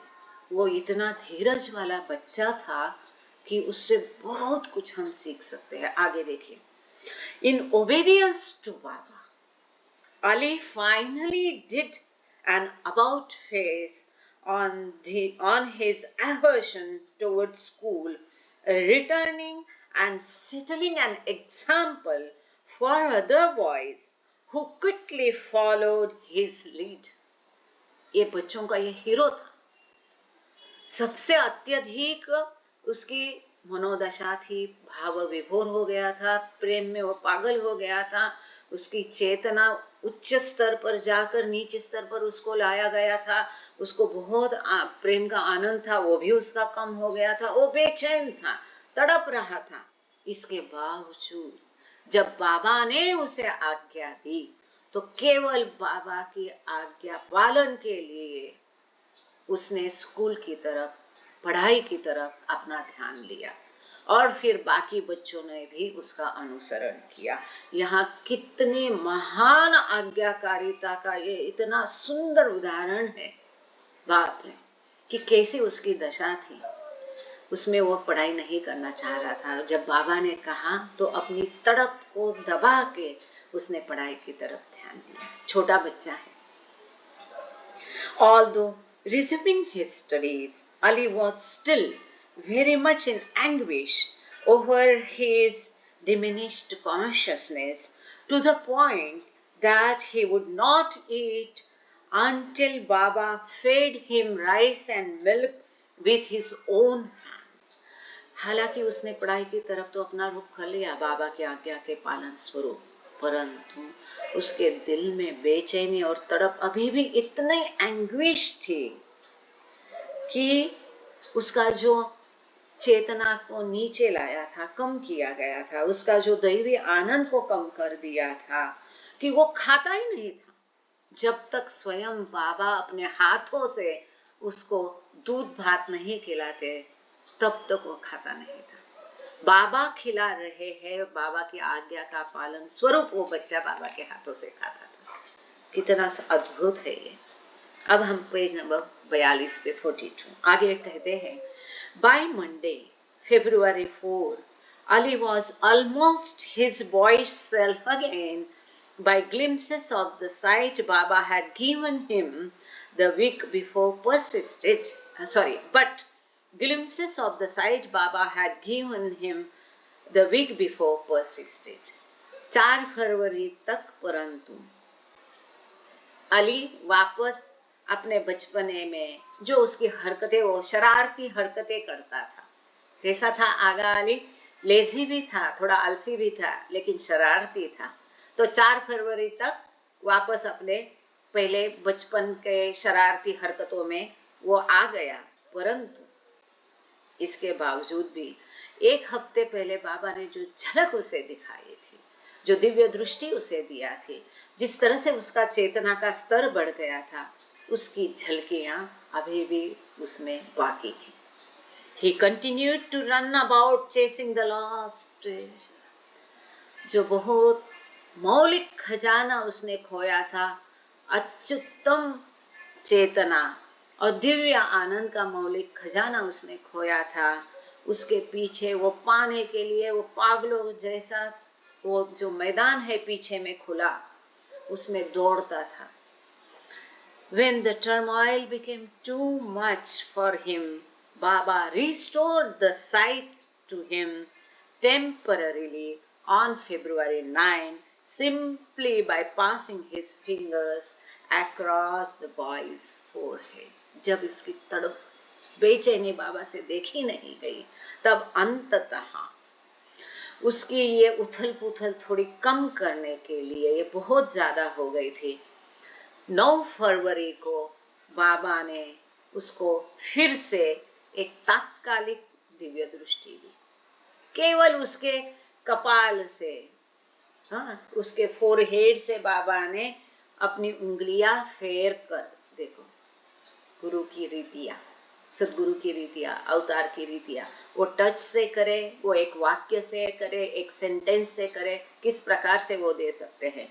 वो इतना धीरज वाला बच्चा था कि उससे बहुत कुछ हम सीख सकते हैं। आगे देखिए। In obedience to Baba, Ali finally did an about face on his aversion towards school, returning and settling an example for other boys who quickly followed his lead. ये बच्चों का ये हीरो था। सबसे अत्यधिक उसकी मनोदशा थी, भाव विभोर हो गया था, प्रेम में वो पागल हो गया था। उसकी चेतना उच्च स्तर पर जाकर नीचे स्तर पर उसको लाया गया था। उसको बहुत प्रेम का आनंद था, वो भी उसका कम हो गया था। वो बेचैन था, तड़प रहा था। इसके बावजूद जब बाबा ने उसे आज्ञा दी तो केवल बाबा की आज्ञा पालन के लिए उसने स्कूल की तरफ, पढ़ाई की तरफ अपना ध्यान दिया और फिर बाकी बच्चों ने भी उसका अनुसरण किया। यहाँ कितनी महान आज्ञाकारिता का ये इतना सुंदर उदाहरण है, बाप रे, कि कैसी उसकी दशा थी। उसमें वो पढ़ाई नहीं करना चाह रहा था। जब बाबा ने कहा तो अपनी तड़प को दबा के उसने पढ़ाई की तरफ ध्यान दिया। छोटा बच्चा है। Although resuming his studies, Ali was still very much in anguish over his diminished consciousness, to the point that he would not eat until Baba fed him rice and milk with his own hands. हालांकि उसने पढ़ाई की तरफ तो अपना रुख कर लिया बाबा की आज्ञा के पालन स्वरूप, परंतु उसके दिल में बेचैनी और तड़प अभी भी इतनी एंग्विश थी कि उसका जो चेतना को नीचे लाया था, कम किया गया था, उसका जो दैवी आनंद को कम कर दिया था कि वो खाता ही नहीं था जब तक स्वयं बाबा अपने हाथों से उसको दूध भात नहीं खिलाते, तब तक वो खाता नहीं था। बाबा खिला रहे हैं, बाबा की आज्ञा का पालन स्वरूप वो बच्चा बाबा के हाथों से खाता था। कितना अद्भुत है ये। अब हम पेज नंबर 42 पे 42 आगे कहते हैं, by Monday February 4, Ali was almost his boyish self again. By glimpses of the sight Baba had given him the week before persisted. But glimpses of the sight Baba had given him the week before persisted. 4 फरवरी तक परंतु अली वापस अपने बचपने में जो उसकी हरकतें, वो शरारती हरकतें करता था। कैसा था आगा अली? लेजी भी था, थोड़ा आलसी भी था, लेकिन शरारती था। तो 4 फरवरी तक वापस अपने पहले बचपन के शरारती हरकतों में वो आ गया। परंतु इसके बावजूद भी 1 हफ्ते पहले बाबा ने जो झलक उसे दिखाई थी, जो दिव्य दृष्टि उसे दिया थी, जिस तरह से उसका चेतना का स्तर बढ़ गया था, उसकी झलकियां अभी भी उसमें बाकी थी। He continued to run about chasing the lost. जो बहुत मौलिक खजाना उसने खोया था, अत्युत्तम चेतना और दिव्य आनंद का मौलिक खजाना उसने खोया था, उसके पीछे वो पाने के लिए वो पागलों जैसा वो जो मैदान है पीछे में खुला, उसमें दौड़ता था। When the turmoil became too much for him, Baba restored the sight to him temporarily on February 9, simply by passing his fingers across the boy's forehead. जब उसकी तड़प बेचैनी बाबा से देखी नहीं गई, तब अंततः उसकी ये उथल पुथल थोड़ी कम करने के लिए, ये बहुत ज्यादा हो गई थी, 9 फरवरी को बाबा ने उसको फिर से एक तात्कालिक दिव्य दृष्टि दी। केवल उसके कपाल से, उसके फोरहेड से बाबा ने अपनी उंगलियां फेर कर, देखो गुरु की रीतियां, सदगुरु की रीतियां, अवतार की रीतियां, वो टच से करे, वो एक वाक्य से करे, एक सेंटेंस से करे, किस प्रकार से वो दे सकते हैं।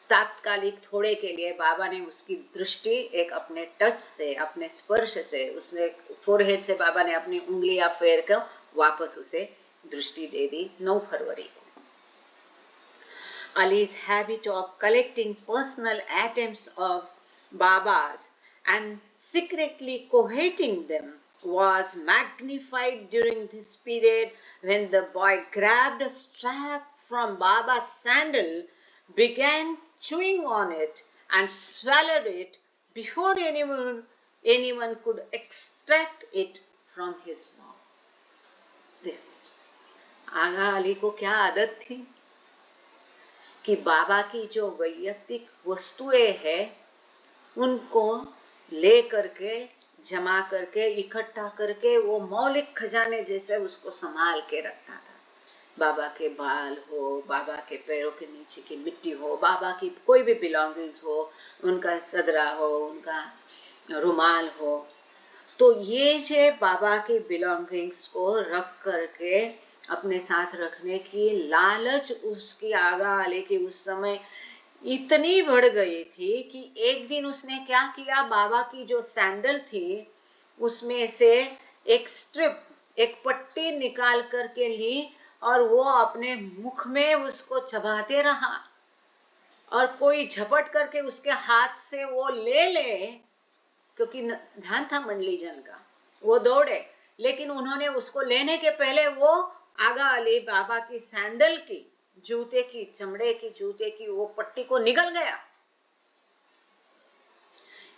तात्कालिक थोड़े के लिए बाबा ने उसकी दृष्टि एक अपने टच से, अपने स्पर्श से, उसने फोरहेड से बाबा ने अपनी उंगलियां फेर कर वापस उसे दृष्टि दे दी 9 फरवरी को। Ali's habit of collecting personal atoms of Baba's and secretly cohating them was magnified during this period when the boy grabbed a strap from Baba's sandal, began chewing on it and swallowed it before anyone could extract it from his mouth. देखो आगा अली को क्या आदत थी कि बाबा की जो वैयक्तिक वस्तुएं हैं उनको ले करके, जमा करके, इकट्ठा करके वो मौलिक खजाने जैसे उसको संभाल के रखता था। बाबा के बाल हो, बाबा के पैरों के नीचे की मिट्टी हो, बाबा की कोई भी बिलोंगिंग्स हो, उनका सदरा हो, उनका रुमाल हो, तो ये जो बाबा की बिलोंगिंग्स को रख करके अपने साथ रखने की लालच उसकी आगा अली की उस समय इतनी बढ़ गई थी कि एक दिन उसने क्या किया, बाबा की जो सैंडल थी उसमें से एक स्ट्रिप, एक पट्टी निकाल करके ली और वो अपने मुख में उसको चबाते रहा, और कोई झपट करके उसके हाथ से वो ले, क्योंकि ध्यान था मंडली जन का, वो दौड़े, लेकिन उन्होंने उसको लेने के पहले वो आगा अली बाबा की सैंडल की, जूते की, चमड़े की जूते की वो पट्टी को निगल गया।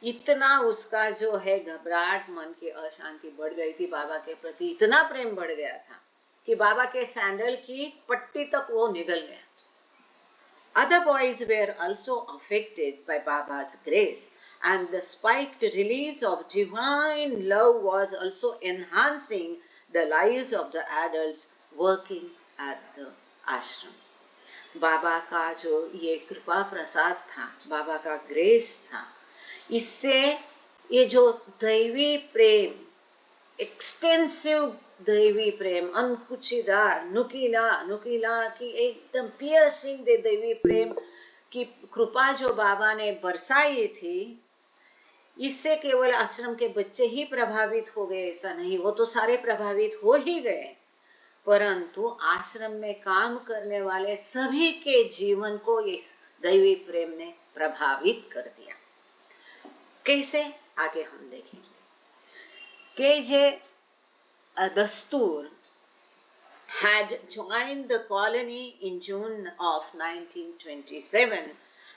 इतना उसका जो है घबराहट, मन की अशांति बढ़ गई थी बाबा के प्रति, इतना प्रेम बढ़ गया था कि बाबा के सैंडल की पट्टी तक वो निगल गया। Other boys were also affected by Baba's grace, and the spiked release of divine love was also enhancing the lives of the adults working at the ashram. बाबा का जो ये कृपा प्रसाद था, बाबा का ग्रेस था, इससे ये जो दैवी प्रेम, एक्सटेंसिव दैवी प्रेम, अनकुचीदार, नुकीला की एकदम पियर्सिंग दैवी प्रेम की कृपा जो बाबा ने बरसाई थी, इससे केवल आश्रम के बच्चे ही प्रभावित हो गए ऐसा नहीं, वो तो सारे प्रभावित हो ही गए, परंतु आश्रम में काम करने वाले सभी के जीवन को इस दैवी प्रेम ने प्रभावित कर दिया। कैसे, आगे हम देखेंगे। केजे दस्तूर had joined the colony in June of 1927,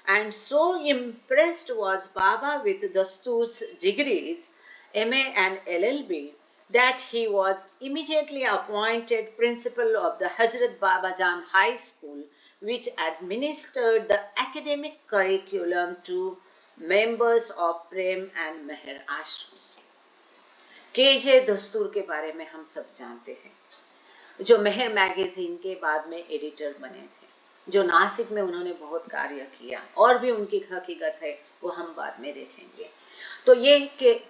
and so impressed was Baba with Dastoor's degrees, MA and LLB, that he was immediately appointed principal of the Hazrat Babajan High School, which administered the academic curriculum to members of Prem and Meher Ashrams. K J Dastur के बारे में हम सब जानते हैं, जो मेहर मैगजीन के बाद में एडिटर बने थे, जो नासिक में उन्होंने बहुत कार्य किया, और भी उनकी हकीकत है वो हम बाद में देखेंगे। तो ये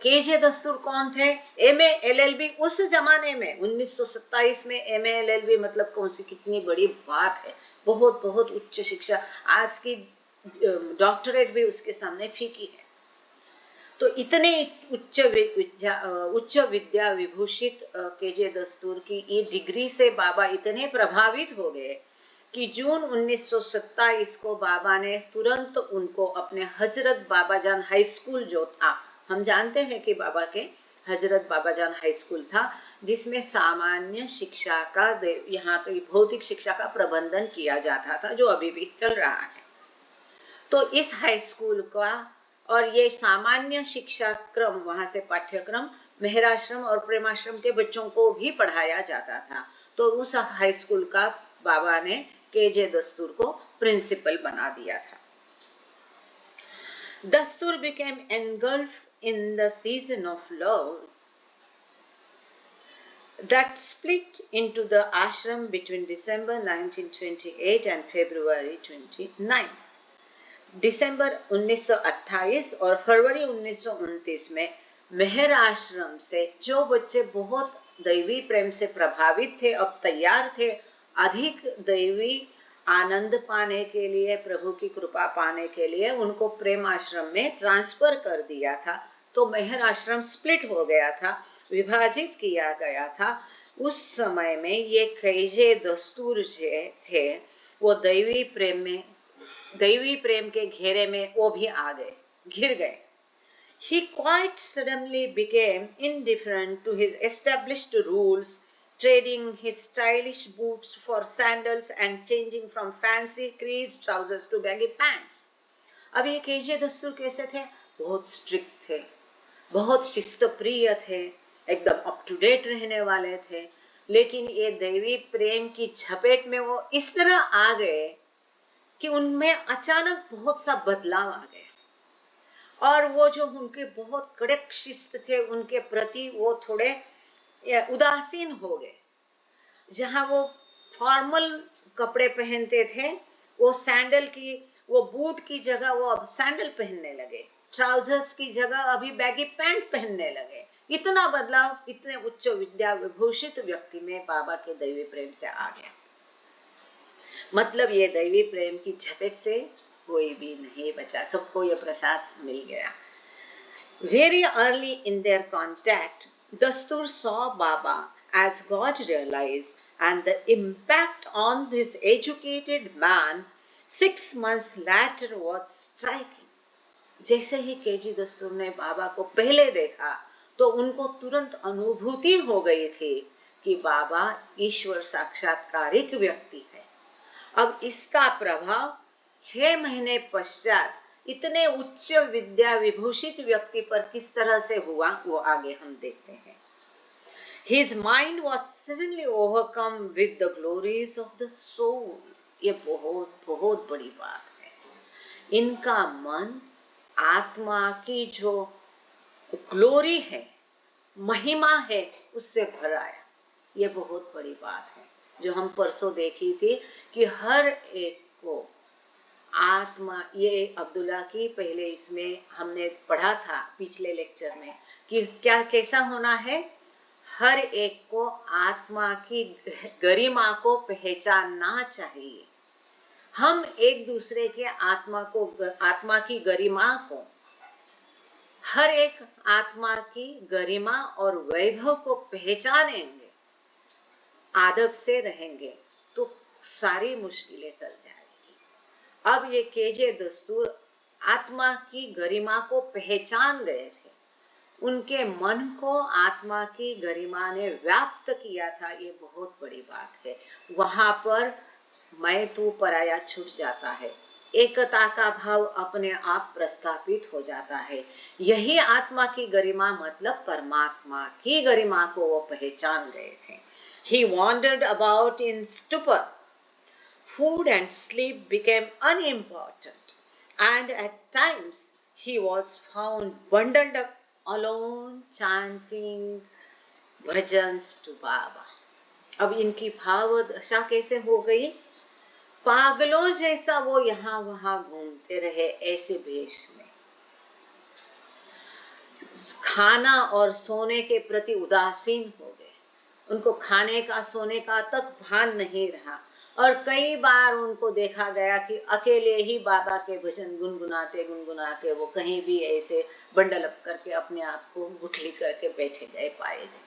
केजे दस्तूर कौन थे? एमए एलएलबी उस जमाने में 1927 में एमए एलएलबी मतलब कौन सी, कितनी बड़ी बात है, बहुत बहुत उच्च शिक्षा, आज की डॉक्टरेट भी उसके सामने फीकी है। तो इतने उच्च विद्या विभूषित केजे दस्तूर की ये डिग्री से बाबा इतने प्रभावित हो गए कि जून 1927 को बाबा ने तुरंत उनको अपने हजरत बाबाजान हाई स्कूल, जो था, हम जानते हैं कि बाबा के हजरत बाबाजान हाई स्कूल था, जिसमें सामान्य शिक्षा का, यहाँ की भौतिक शिक्षा का प्रबंधन किया जाता था, जो अभी भी चल रहा है। तो इस हाई स्कूल का और ये सामान्य शिक्षा क्रम, वहां से पाठ्यक्रम मेहराश्रम और प्रेमाश्रम के बच्चों को भी पढ़ाया जाता था। तो उस हाई स्कूल का बाबा ने केजे दस्तूर को प्रिंसिपल बना दिया था। दस्तूर became engulfed in the season of love that split into the ashram between December 1928 and February 29. दिसंबर 1928 और फरवरी 1929 में मेहर आश्रम से जो बच्चे बहुत दैवी प्रेम से प्रभावित थे, अब तैयार थे अधिक दैवी आनंद पाने के लिए, प्रभु की कृपा पाने के लिए, उनको प्रेम आश्रम में ट्रांसफर कर दिया था। तो मेहर आश्रम स्प्लिट हो गया था, विभाजित किया गया था। उस समय में ये केजे दस्तूर थे, वो दैवी प्रेम के घेरे में वो भी आ गए, घिर गए। He quite suddenly became indifferent to his established rules, trading his stylish boots for sandals and changing from fancy creased trousers to baggy pants. अब ये केजे दस्तूर कैसे थे? बहुत स्ट्रिक्ट थे, बहुत शिस्तप्रिय थे, एकदम अप टू डेट रहने वाले थे, लेकिन ये दैवी प्रेम की झपेट में वो इस तरह आ गए कि उनमें अचानक बहुत सा बदलाव आ गया, और वो जो उनके बहुत कड़क शिस्त थे उनके प्रति वो थोड़े उदासीन हो गए। जहां वो फॉर्मल कपड़े पहनते थे, वो सैंडल की, वो बूट की जगह वो अब सैंडल पहनने लगे, ट्राउजर्स की जगह अभी बैगी पैंट पहनने लगे। इतना बदलाव इतने उच्च विद्या विभूषित व्यक्ति में बाबा के दैवी प्रेम से आ गया। मतलब ये दैवी प्रेम की झपेट से कोई भी नहीं बचा, सबको ये प्रसाद मिल गया। Very early in their contact, Dastoor saw Baba as God realized, and the impact on this educated man 6 months later was striking. जैसे ही केजी दस्तूर ने बाबा को पहले देखा तो उनको तुरंत अनुभूति हो गई थी कि बाबा ईश्वर साक्षात्कारिक व्यक्ति है। अब इसका प्रभाव 6 महीने पश्चात इतने उच्च विद्या विभूषित व्यक्ति पर किस तरह से हुआ, वो आगे हम देखते हैं। His mind was suddenly overcome with the glories of the soul. ये बहुत बहुत बड़ी बात है। इनका मन आत्मा की जो ग्लोरी है, महिमा है, उससे भर आया। ये बहुत बड़ी बात है जो हम परसों देखी थी कि हर एक को आत्मा, ये अब्दुल्ला की पहले इसमें हमने पढ़ा था पिछले लेक्चर में कि क्या कैसा होना है, हर एक को आत्मा की गरिमा को पहचानना चाहिए। हम एक दूसरे के आत्मा की गरिमा को, हर एक आत्मा की गरिमा और वैभव को पहचानेंगे, आदब से रहेंगे तो सारी मुश्किलें टल जाएगी। अब ये केजे दस्तूर आत्मा की गरिमा को पहचान गए थे, उनके मन को आत्मा की गरिमा ने व्याप्त किया था। ये बहुत बड़ी बात है। वहां पर मैं तू पराया छूट जाता है, एकता का भाव अपने आप प्रस्थापित हो जाता है। यही आत्मा की गरिमा मतलब परमात्मा की गरिमा को वो पहचान गए थे। He wandered about in stupor. Food and sleep became unimportant, and at times he was found bundled up alone chanting bhajans to Baba. अब इनकी भाव दशा कैसे हो गई? पागलों जैसा वो यहाँ वहां घूमते रहे ऐसे भेष में। खाना और सोने के प्रति उदासीन हो गए, उनको खाने का सोने का तक भान नहीं रहा। और कई बार उनको देखा गया कि अकेले ही बाबा के भजन गुनगुनाते गुनगुनाते वो कहीं भी ऐसे बंडल अप करके अपने आप को गुठली करके बैठे जाए पाए गए।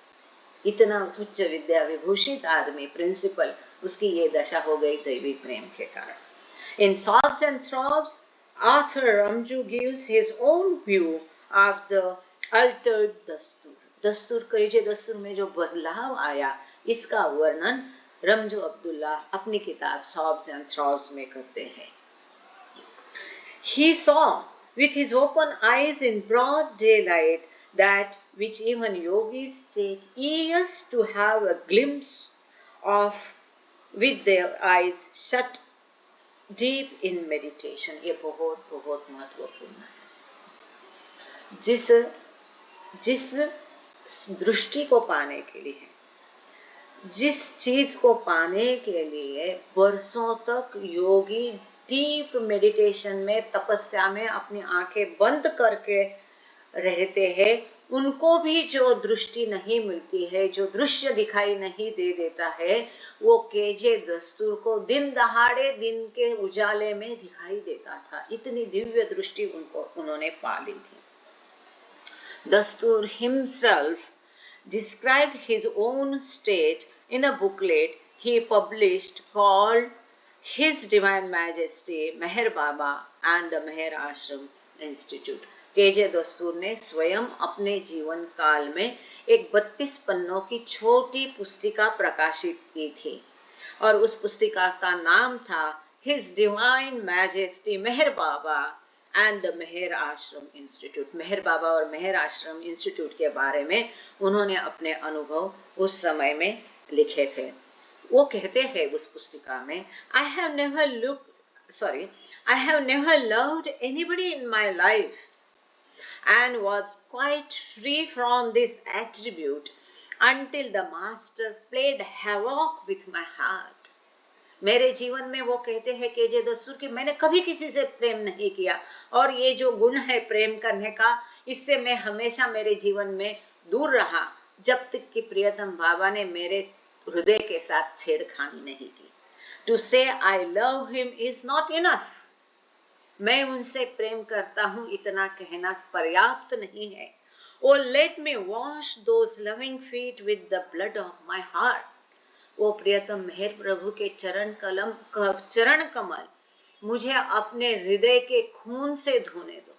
इतना उच्च विद्या विभूषित आदमी, प्रिंसिपल, उसकी ये दशा हो गई दैवी प्रेम के कारण। In Sobs and Throbs, Arthur Ramju gives his own view of the altered दस्तूर। दस्तूर केजे दस्तूर में जो बदलाव आया, इसका वर्णन रमजू अब्दुल्ला अपनी किताब Sobs and Throbs में करते हैं। He saw with his open eyes in broad daylight that which even yogis take years to have a glimpse of with their eyes shut deep in meditation। ये बहुत बहुत महत्वपूर्ण है। जिस दृष्टि को पाने के लिए, जिस चीज को पाने के लिए वर्षों तक योगी डीप मेडिटेशन में, तपस्या में अपनी आंखें बंद करके रहते हैं, उनको भी जो दृष्टि नहीं मिलती है, जो दृश्य दिखाई नहीं दे देता है, वो केजे दस्तूर को दिन दहाड़े दिन के उजाले में दिखाई देता था। इतनी दिव्य दृष्टि उन्होंने पा ली थी। दस्तूर himself described his own state in a booklet he published called His Divine Majesty Meher Baba and the Meher Ashram Institute। K J Dastur ने स्वयं अपने जीवन काल में एक 32 पन्नों की छोटी पुस्तिका प्रकाशित की थी और उस पुस्तिका का नाम था His Divine Majesty Meher Baba and the Meher Ashram Institute। मेहर बाबा और मेहर आश्रम इंस्टीट्यूट के बारे में उन्होंने अपने अनुभव उस समय में लिखे थे। वो कहते हैं उस पुस्तिका में, I have never loved anybody in my life and was quite free from this attribute until the master played havoc with my heart। मेरे जीवन में वो कहते हैं केजे दस्तूर कि मैंने कभी किसी से प्रेम नहीं किया और ये जो गुण है प्रेम करने का, इससे मैं हमेशा मेरे जीवन में दूर रहा जब तक कि प्रियतम बाबा ने मेरे हृदय के साथ छेड़खानी नहीं की। टू से I love him is not enough. मैं उनसे प्रेम करता हूँ इतना कहना पर्याप्त नहीं है। O let me wash those loving feet with the blood of my heart. वो प्रियतम मेहर प्रभु के चरण कमल मुझे अपने हृदय के खून से धोने दो।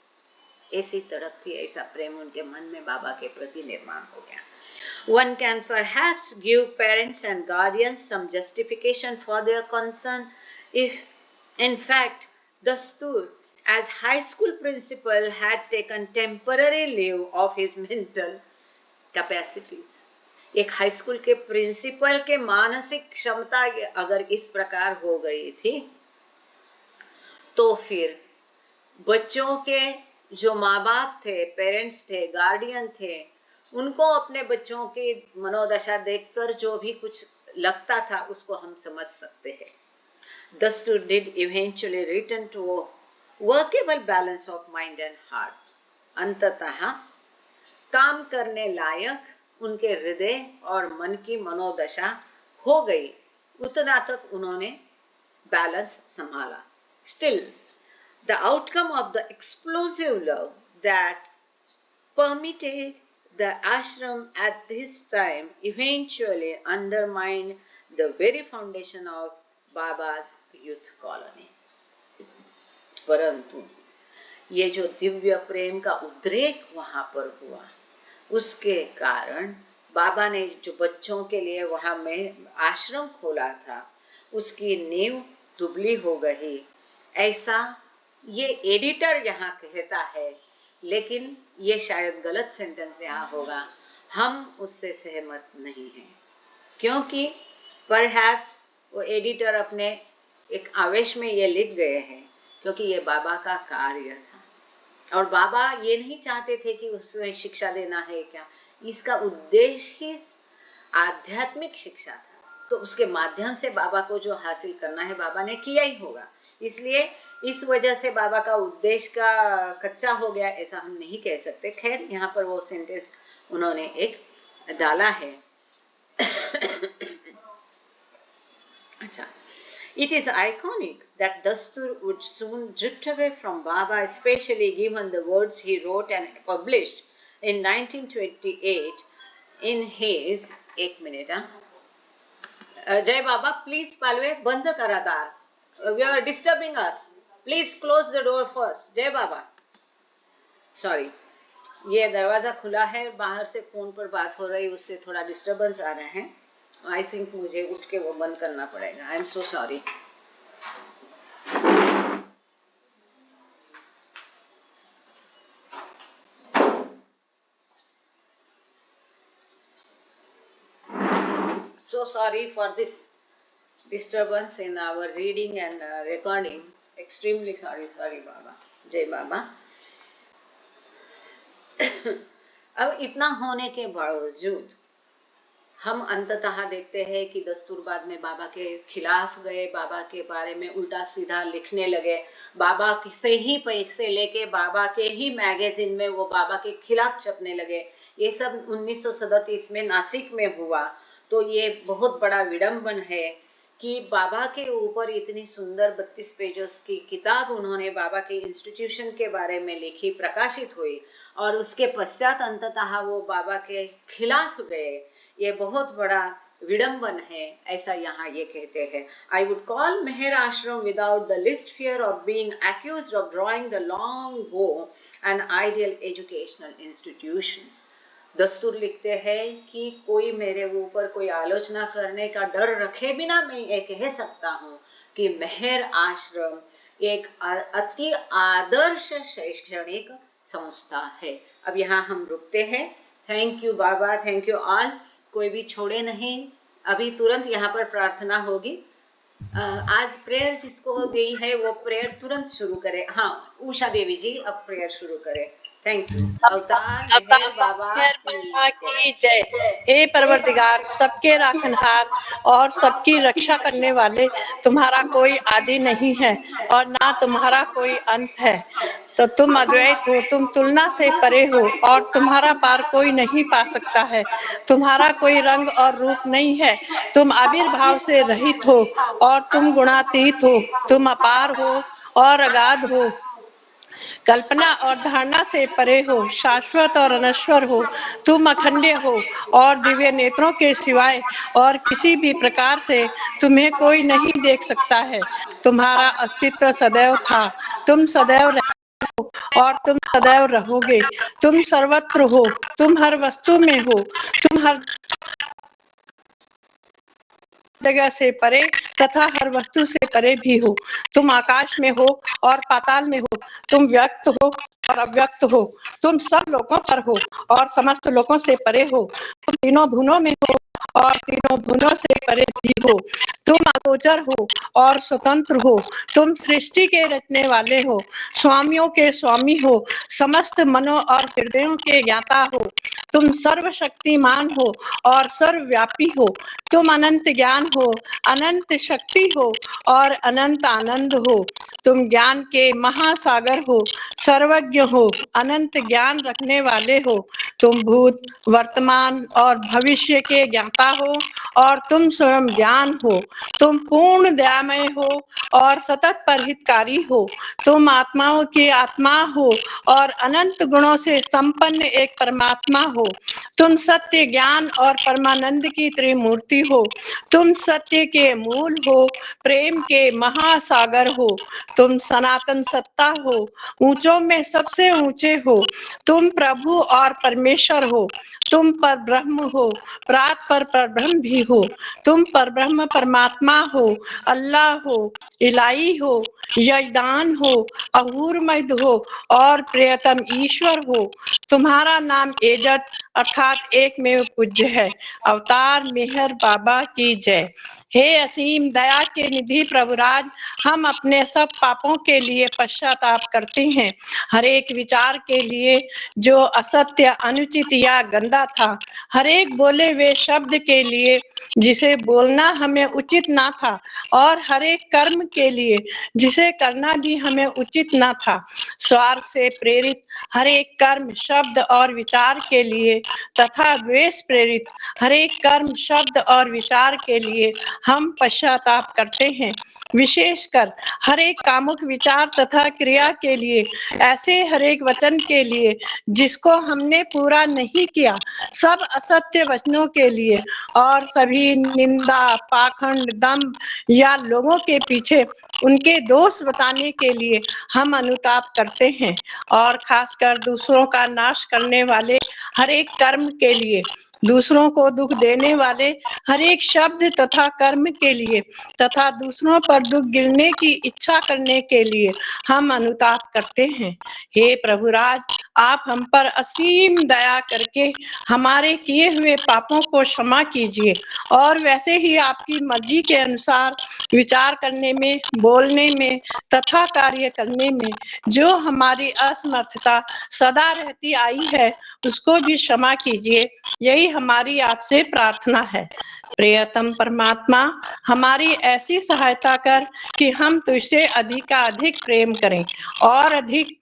ऐसी तड़प थी, ऐसा प्रेम उनके मन में बाबा के प्रति निर्माण हो गया। One can perhaps give parents and guardians some justification for their concern if, in fact, Dastur, as high school principal, had taken temporary leave of his mental capacities। एक हाई स्कूल के प्रिंसिपल के मानसिक क्षमता अगर इस प्रकार हो गई थी, तो फिर बच्चों के जो माँ बाप थे, पेरेंट्स थे, गार्डियन थे, उनको अपने बच्चों की मनोदशा देखकर जो भी कुछ लगता था उसको हम समझ सकते हैं। Dastur did eventually return to a workable balance of mind and heart. अंततः काम करने लायक उनके हृदय और मन की मनोदशा हो गई, उतना तक उन्होंने बैलेंस संभाला। Still, the outcome of the explosive love that permeated the ashram at this time eventually undermined the very foundation of Baba's youth colony. परंतु ये जो दिव्य प्रेम का उद्रेक वहां पर हुआ, उसके कारण बाबा ने जो बच्चों के लिए वहां में आश्रम खोला था, उसकी नींव दुबली हो गई, ऐसा ये एडिटर यहाँ कहता है, लेकिन ये शायद गलत सेंटेंस यहाँ होगा, हम उससे सहमत नहीं हैं, क्योंकि परहैप्स वो एडिटर अपने एक आवेश में ये लिख गए हैं, क्योंकि ये बाबा का कार्य था और बाबा ये नहीं चाहते थे कि उसमें शिक्षा देना है क्या, इसका उद्देश्य ही आध्यात्मिक शिक्षा था, तो उसके माध्यम से बाबा को जो हासिल करना है बाबा ने किया ही होगा, इसलिए इस वजह से बाबा का उद्देश्य का कच्चा हो गया ऐसा हम नहीं कह सकते। खैर यहाँ पर वो सेंटेंस उन्होंने एक डाला है। अच्छा, it is iconic that Dastur would soon drift away from Baba, especially given the words he wrote and published in 1928 in his, एक मिनट, जय बाबा, प्लीज पालवे बंद करा दार, we are disturbing us, please close the door first, जय बाबा। सॉरी, ये दरवाजा खुला है, बाहर से फोन पर बात हो रही, उससे थोड़ा डिस्टर्बेंस आ रहे हैं, आई थिंक मुझे उठ के वो बंद करना पड़ेगा, I am so sorry. So sorry for this disturbance in our reading and recording. Extremely sorry बाबा, जय बाबा। अब इतना होने के बावजूद हम अंततः देखते हैं कि दस्तूरबाद में बाबा के खिलाफ गए, बाबा के बारे में उल्टा सीधा लिखने लगे, बाबा से ही पैसे लेके बाबा के ही मैगजीन में वो बाबा के खिलाफ छपने लगे। ये सब 1937 में नासिक में हुआ। तो ये बहुत बड़ा विडंबन है कि बाबा के ऊपर इतनी सुंदर 32 पेजों की किताब उन्होंने बाबा के इंस्टीट्यूशन के बारे में लिखी, प्रकाशित हुई, और उसके पश्चात अंततः वो बाबा के खिलाफ गए। ये बहुत बड़ा विडंबन है, ऐसा यहाँ ये कहते हैं। I would call Meher Ashram without the least fear of being accused of drawing the long bow an ideal educational institution. दस्तूर लिखते हैं कि कोई मेरे ऊपर कोई आलोचना करने का डर रखे बिना मैं ये कह सकता हूँ कि मेहर आश्रम एक अति आदर्श शैक्षणिक संस्था है। अब यहाँ हम रुकते हैं। Thank you Baba, thank you all, कोई भी छोड़े नहीं। अभी तुरंत यहाँ पर प्रार्थना होगी। आज प्रेयर जिसको हो गई है वो प्रेयर तुरंत शुरू करे। हाँ, उषा देवी जी अब प्रेयर शुरू करें। Thank you. अवतार बाबा की जय। हे परवरदिगार, सबके राखनहार और सबकी रक्षा करने वाले, तुम्हारा कोई आदि नहीं है और ना तुम्हारा कोई अंत है। तो तुम अद्वैत हो, तुम तुलना से परे हो और तुम्हारा पार कोई नहीं पा सकता है। तुम्हारा कोई रंग और रूप नहीं है, तुम आविर्भाव से रहित हो और तुम गुणातीत हो। तुम अपार हो और अगाध हो, कल्पना और धारणा से परे हो, शाश्वत और अनश्वर हो। तुम अखंड हो और दिव्य नेत्रों के सिवाय और किसी भी प्रकार से तुम्हें कोई नहीं देख सकता है। तुम्हारा अस्तित्व सदैव था, तुम सदैव हो और तुम सदैव रहोगे। तुम सर्वत्र हो, तुम हर वस्तु में हो, तुम हर जगह से परे तथा हर वस्तु से परे भी हो। तुम आकाश में हो और पाताल में हो, तुम व्यक्त हो और अव्यक्त हो, तुम सब लोगों पर हो और समस्त लोगों से परे हो। तुम तीनों भुवनों में हो और तीनों भुवनों से परे भी हो। तुम अगोचर हो और स्वतंत्र हो। तुम सृष्टि के रचने वाले हो, स्वामियों के स्वामी हो, समस्त मनों और हृदयों के ज्ञाता हो। तुम सर्वशक्तिमान हो और सर्वव्यापी हो। तुम अनंत ज्ञान हो, अनंत शक्ति हो और अनंत आनंद हो। तुम ज्ञान के महासागर हो, सर्वज्ञ हो, अनंत ज्ञान रखने वाले हो। तुम भूत, वर्तमान और भविष्य के ज्ञाता हो और तुम स्वयं ज्ञान हो। तुम पूर्ण दयामय हो और सतत परहितकारी हो। तुम आत्माओं की आत्मा हो और अनंत गुणों से संपन्न एक परमात्मा हो। तुम सत्य, ज्ञान और परमानंद की त्रिमूर्ति हो। तुम सत्य के मूल हो, प्रेम के महासागर हो। तुम सनातन सत्ता हो, ऊंचों में सबसे ऊंचे हो। तुम प्रभु और परमेश्वर हो। तुम पर ब्रह्म हो, प्रात पर ब्रह्म भी हो। तुम पर ब्रह्म परमात्मा हो, अल्लाह हो, इलाही हो, यजदान हो, अहूरमद हो और प्रियतम ईश्वर हो। तुम्हारा नाम एजत अर्थात एक में पूज्य है। अवतार मेहर बाबा की जय। हे असीम दया के निधि प्रभुराज, हम अपने सब पापों के लिए पश्चाताप करते हैं। हर एक विचार के लिए जो असत्य, अनुचित या गंदा था, हर एक बोले हुए शब्द के लिए जिसे बोलना हमें उचित ना था, और हर एक कर्म के लिए जिसे करना भी हमें उचित ना था। स्वार्थ से प्रेरित हर एक कर्म, शब्द और विचार के लिए तथा द्वेष प्रेरित हर एक कर्म, शब्द और विचार के लिए हम पश्चाताप करते हैं। विशेषकर हर एक कामुक विचार तथा क्रिया के लिए, ऐसे हर एक वचन के लिए जिसको हमने पूरा नहीं किया, सब असत्य वचनों के लिए और सभी निंदा, पाखंड, दंभ या लोगों के पीछे उनके दोष बताने के लिए हम अनुताप करते हैं। और खासकर दूसरों का नाश करने वाले हर एक कर्म के लिए, दूसरों को दुख देने वाले हर एक शब्द तथा कर्म के लिए तथा दूसरों पर दुख गिरने की इच्छा करने के लिए हम अनुताप करते हैं। हे प्रभुराज, आप हम पर असीम दया करके हमारे किए हुए पापों को क्षमा कीजिए और वैसे ही आपकी मर्जी के अनुसार विचार करने में, बोलने में तथा कार्य करने में जो हमारी असमर्थता सदा रहती आई है, उसको भी क्षमा कीजिए। यही हमारी आपसे प्रार्थना है। प्रियतम परमात्मा, हमारी ऐसी सहायता कर कि हम तुझसे अधिकाधिक प्रेम करें, और अधिक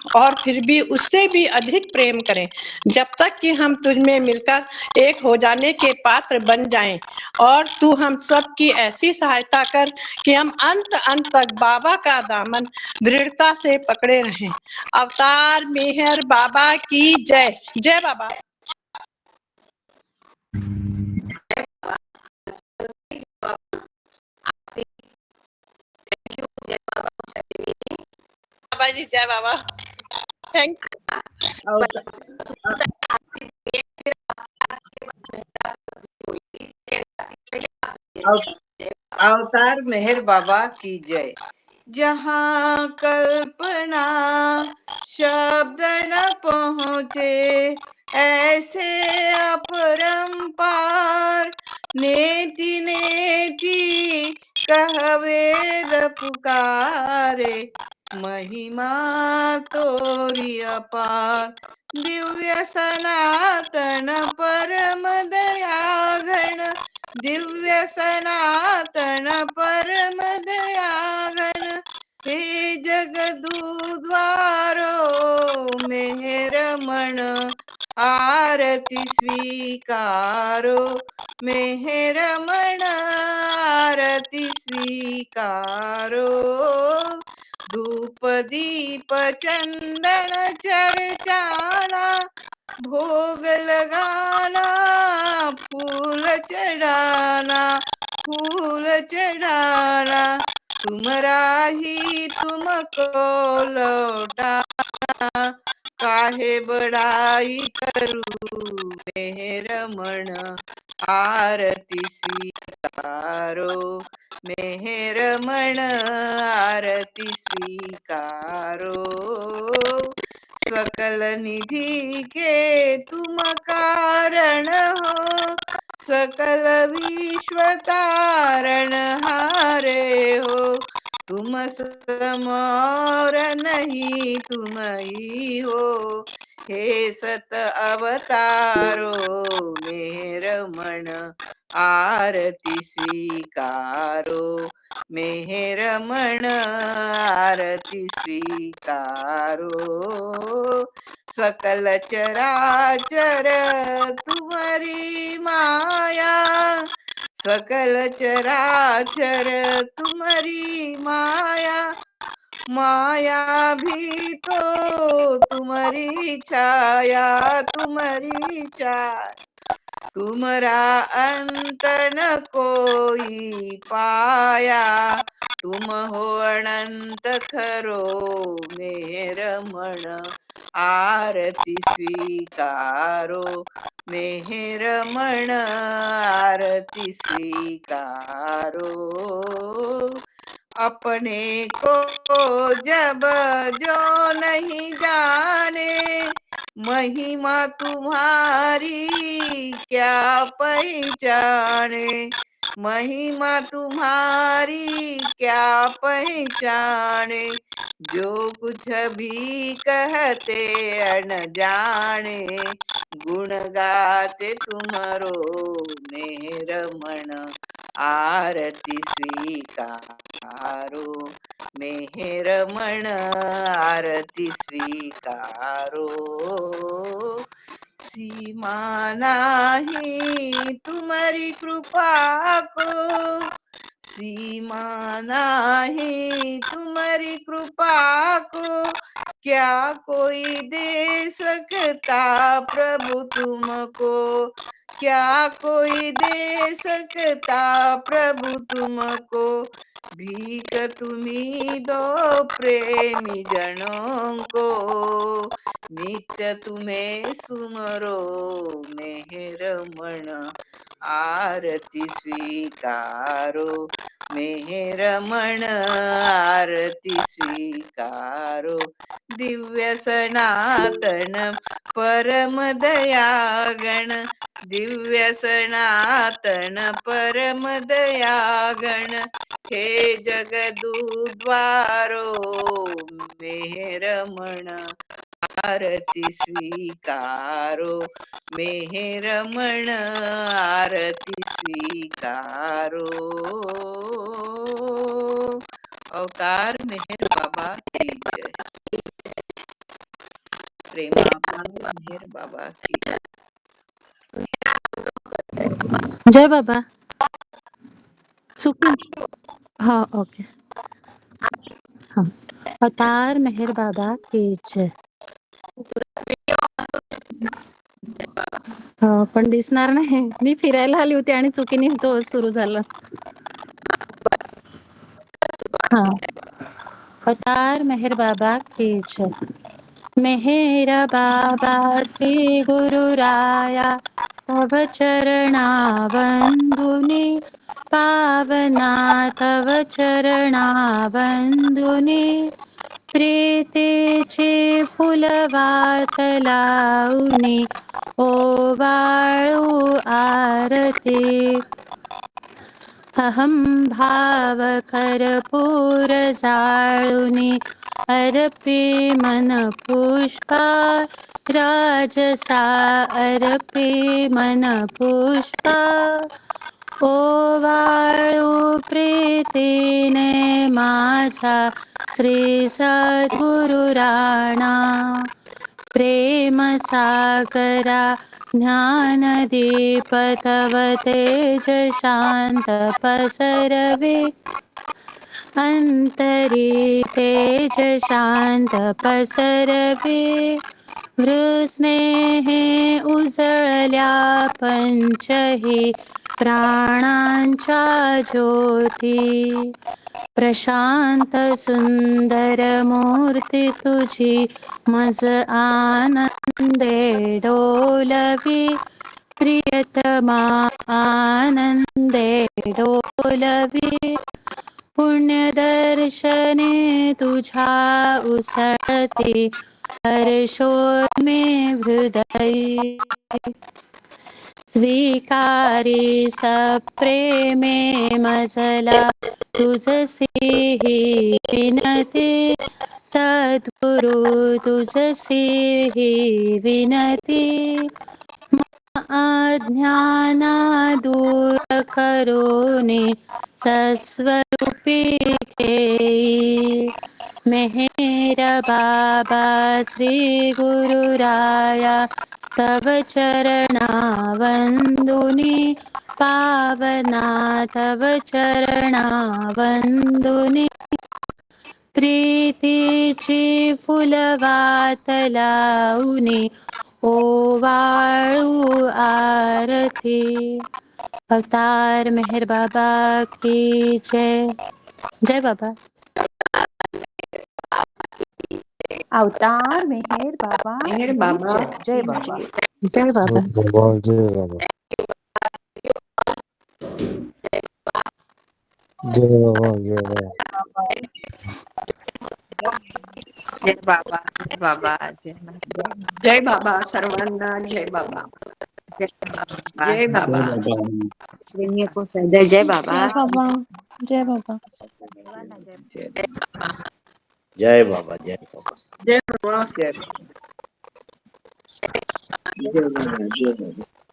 और फिर भी उससे भी अधिक प्रेम करें, जब तक कि हम तुझ में मिलकर एक हो जाने के पात्र बन जाएं। और तू हम सब की ऐसी सहायता कर कि हम अंत तक बाबा का दामन दृढ़ता से पकड़े रहें। अवतार मेहर बाबा की जय। जय बाबा। बाबा जी, जय बाबा। थैंक अवतार मेहर बाबा की जय। जहाँ कल्पना शब्द न पहुँचे, ऐसे अपरंपार नेति नेति कहवेद पुकारे। महिमा तोरी अपार, दिव्य सनातन परम दया घन, दिव्य सनातन परम दया घन। हे जगदूद्वारो मेहर मन, आरती स्वीकारो मेहर मन, आरती स्वीकारो। धूप दीप चंदन चर्चाना, भोग लगाना फूल चढ़ाना, फूल चढ़ाना। तुमरा ही तुमको लौटाना, काहे बड़ाई करूं मेहर मन, आरती स्वीकारो मेहर मन, आरती स्वीकारो। सकल निधि के तुम कारण हो, सकल विश्व तारणहारे हो। तुम सम और नहीं तुम ही हो। हे सत अवतारो मेहर मन आरती स्वीकारो। मेहर मन आरती स्वीकारो। सकल चराचर तुम्हारी माया। सकल चराचर तुम्हारी माया। माया भी तो तुम्हारी छाया। तुम्हारी छाया। तुम्हारा अंत न कोई पाया। तुम हो अनंत खरो मेहर मन आरती स्वीकारो। मेहर मन आरती स्वीकारो। अपने को जब जो नहीं जाने। महिमा तुम्हारी क्या पहचाने। महिमा तुम्हारी क्या पहचाने। जो कुछ भी कहते अनजाने। गुण गाते तुम्हारो मेहर मन आरती स्वीकारो। मेहर मन आरती स्वीकारो। सीमा नाही तुम्हारी कृपा को। सीमा नाही तुम्हारी कृपा को। क्या कोई दे सकता प्रभु तुमको। क्या कोई दे सकता प्रभु तुमको। भीख तुम्ही दो प्रेमी जनों को। नित्य तुम्हें सुमरो मेहर मन आरती स्वीकारो। मेहर मन आरती स्वीकारो। दिव्य सनातन परम दयागण। दिव्य सनातन परम दयागण। हे जगदुद्वारो मेहर मन आरती स्वीकारो। मेहर मन आरती स्वीकारो। अवतार मेहर बाबा की जय। प्रेमापार मेहर बाबा की जय। जय बाबा सुखी। हाँ ओके। हाँ अवतार मेहर बाबा की जय. पण दिसणार नाही. मी फिरायला आली होती आणि चुकीने तो सुरू झाला. हाँ अवतार मेहर बाबा की जय. मेहर बाबा श्री गुरु राया तव चरणा वंदुनी पावना तव चरणा वंदुनी प्रीतीची फुलवात लावणी ओवाळू आरती. अहम भाव कर्पूर जाळुनी अर्पी मन पुष्पा राजसा अर्पी मन पुष्पा. ओवाळू प्रीतीने माझ्या श्री सद्गुरु राणा. प्रेम सागरा ज्ञानदीप तव तेज शांत पसरवे. अंतरी तेज शांत पसरवे. वृस्नेहे उजळल्या पंचही प्राणांच्या ज्योती. प्रशांत सुंदर मूर्ती तुझी मज आनंदे डोलवी. प्रियतमा आनंदे डोलवी. पुण्यदर्शने तुझ्या उसळती हर्षोन्मे हृदयी. स्वीकारी सब प्रेमे मजला तुझसी ही विनती सद्गुरु तुझसी ही विनती अज्ञाना दूर करोने सस्वरूपी घेई मेहर बाबा श्री गुरु राया तव चरणा वंदुनी पावना तव चरणा वंदुनी प्रीतीची फुलवात लावणी ओवाळू आरती। अवतार मेहर बाबा की जय। जय बाबा। अवतार मेहर बाबा मेहर की बाबा जय। जय बाबा। जय बाबा। जय बाबा जय बाबा जय बाबा जय बाबा जय बाबा जय जय बाबा सर्वांना जय बाबा। जय बाबा। जय बाबा। जय बाबा। जय बाबा जय बाबा जय बाबा।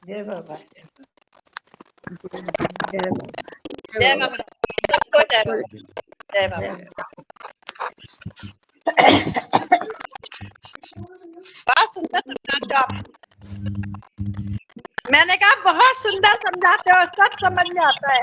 जय बाबा जय बाबा। सबको जय बाबा। जय बाबा। बहुत सुंदर समझाते हो आप। मैंने कहा बहुत सुंदर समझाते हो, सब समझ में आता है।